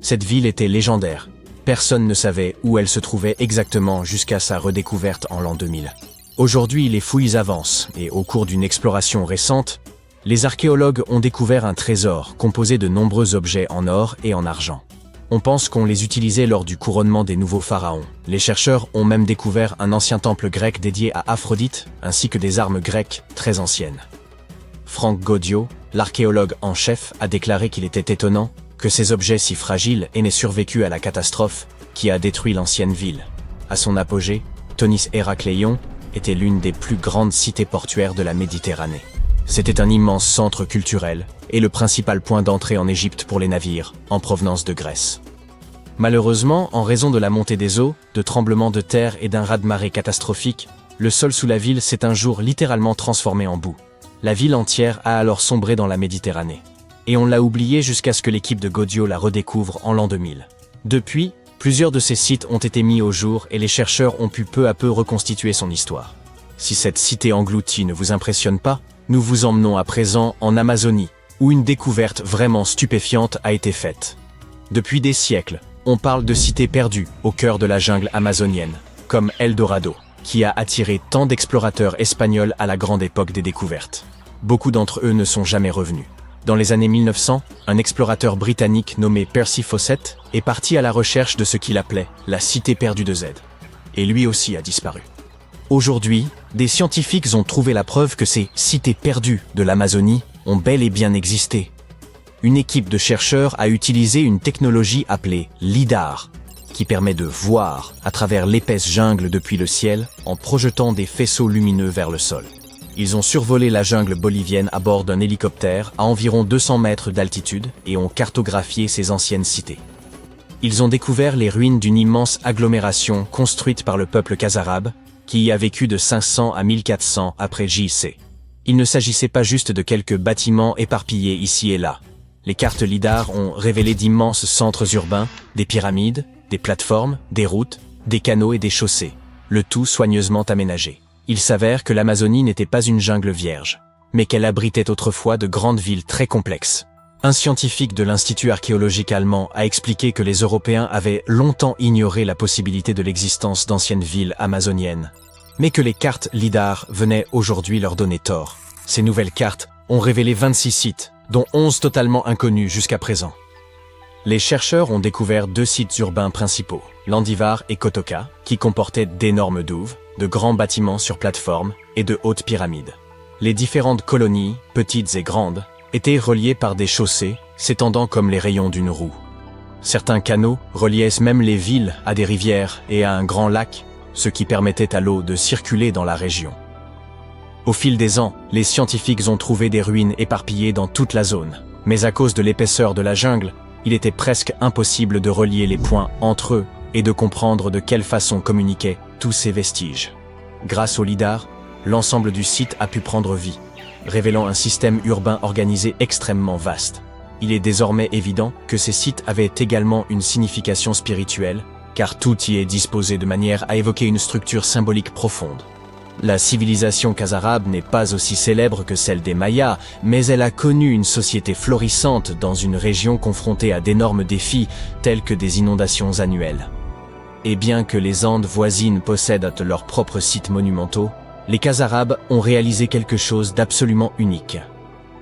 Cette ville était légendaire. Personne ne savait où elle se trouvait exactement jusqu'à sa redécouverte en l'an 2000. Aujourd'hui, les fouilles avancent et au cours d'une exploration récente, les archéologues ont découvert un trésor composé de nombreux objets en or et en argent. On pense qu'on les utilisait lors du couronnement des nouveaux pharaons. Les chercheurs ont même découvert un ancien temple grec dédié à Aphrodite, ainsi que des armes grecques très anciennes. Frank Gaudio, l'archéologue en chef, a déclaré qu'il était étonnant que ces objets si fragiles aient survécu à la catastrophe qui a détruit l'ancienne ville. À son apogée, Tonis Héracléon était l'une des plus grandes cités portuaires de la Méditerranée. C'était un immense centre culturel et le principal point d'entrée en Égypte pour les navires en provenance de Grèce. Malheureusement, en raison de la montée des eaux, de tremblements de terre et d'un raz-de-marée catastrophique, le sol sous la ville s'est un jour littéralement transformé en boue. La ville entière a alors sombré dans la Méditerranée. Et on l'a oublié jusqu'à ce que l'équipe de Gaudio la redécouvre en l'an 2000. Depuis, plusieurs de ces sites ont été mis au jour et les chercheurs ont pu peu à peu reconstituer son histoire. Si cette cité engloutie ne vous impressionne pas, nous vous emmenons à présent en Amazonie, où une découverte vraiment stupéfiante a été faite. Depuis des siècles, on parle de cités perdues au cœur de la jungle amazonienne, comme El Dorado, qui a attiré tant d'explorateurs espagnols à la grande époque des découvertes. Beaucoup d'entre eux ne sont jamais revenus. Dans les années 1900, un explorateur britannique nommé Percy Fawcett est parti à la recherche de ce qu'il appelait la cité perdue de Z. Et lui aussi a disparu. Aujourd'hui, des scientifiques ont trouvé la preuve que ces cités perdues de l'Amazonie ont bel et bien existé. Une équipe de chercheurs a utilisé une technologie appelée LIDAR, qui permet de voir à travers l'épaisse jungle depuis le ciel en projetant des faisceaux lumineux vers le sol. Ils ont survolé la jungle bolivienne à bord d'un hélicoptère à environ 200 mètres d'altitude et ont cartographié ces anciennes cités. Ils ont découvert les ruines d'une immense agglomération construite par le peuple Khazarabe, qui y a vécu de 500 à 1400 après JC. Il ne s'agissait pas juste de quelques bâtiments éparpillés ici et là. Les cartes LIDAR ont révélé d'immenses centres urbains, des pyramides, des plateformes, des routes, des canaux et des chaussées, le tout soigneusement aménagé. Il s'avère que l'Amazonie n'était pas une jungle vierge, mais qu'elle abritait autrefois de grandes villes très complexes. Un scientifique de l'Institut archéologique allemand a expliqué que les Européens avaient longtemps ignoré la possibilité de l'existence d'anciennes villes amazoniennes, mais que les cartes LIDAR venaient aujourd'hui leur donner tort. Ces nouvelles cartes ont révélé 26 sites, dont 11 totalement inconnus jusqu'à présent. Les chercheurs ont découvert 2 sites urbains principaux, Landivar et Kotoka, qui comportaient d'énormes douves, de grands bâtiments sur plateforme et de hautes pyramides. Les différentes colonies, petites et grandes, étaient reliées par des chaussées s'étendant comme les rayons d'une roue. Certains canaux reliaient même les villes à des rivières et à un grand lac, ce qui permettait à l'eau de circuler dans la région. Au fil des ans, les scientifiques ont trouvé des ruines éparpillées dans toute la zone, mais à cause de l'épaisseur de la jungle, il était presque impossible de relier les points entre eux et de comprendre de quelle façon communiquaient tous ces vestiges. Grâce au LIDAR, l'ensemble du site a pu prendre vie, révélant un système urbain organisé extrêmement vaste. Il est désormais évident que ces sites avaient également une signification spirituelle, car tout y est disposé de manière à évoquer une structure symbolique profonde. La civilisation khazarabe n'est pas aussi célèbre que celle des Mayas, mais elle a connu une société florissante dans une région confrontée à d'énormes défis tels que des inondations annuelles. Et bien que les Andes voisines possèdent leurs propres sites monumentaux, les Khazarabes ont réalisé quelque chose d'absolument unique.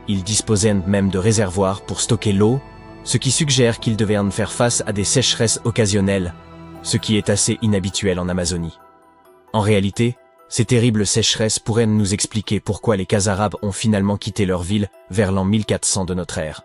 Ils disposaient même de réservoirs pour stocker l'eau, ce qui suggère qu'ils devaient en faire face à des sécheresses occasionnelles, ce qui est assez inhabituel en Amazonie. En réalité, ces terribles sécheresses pourraient nous expliquer pourquoi les Khazarabes ont finalement quitté leur ville vers l'an 1400 de notre ère.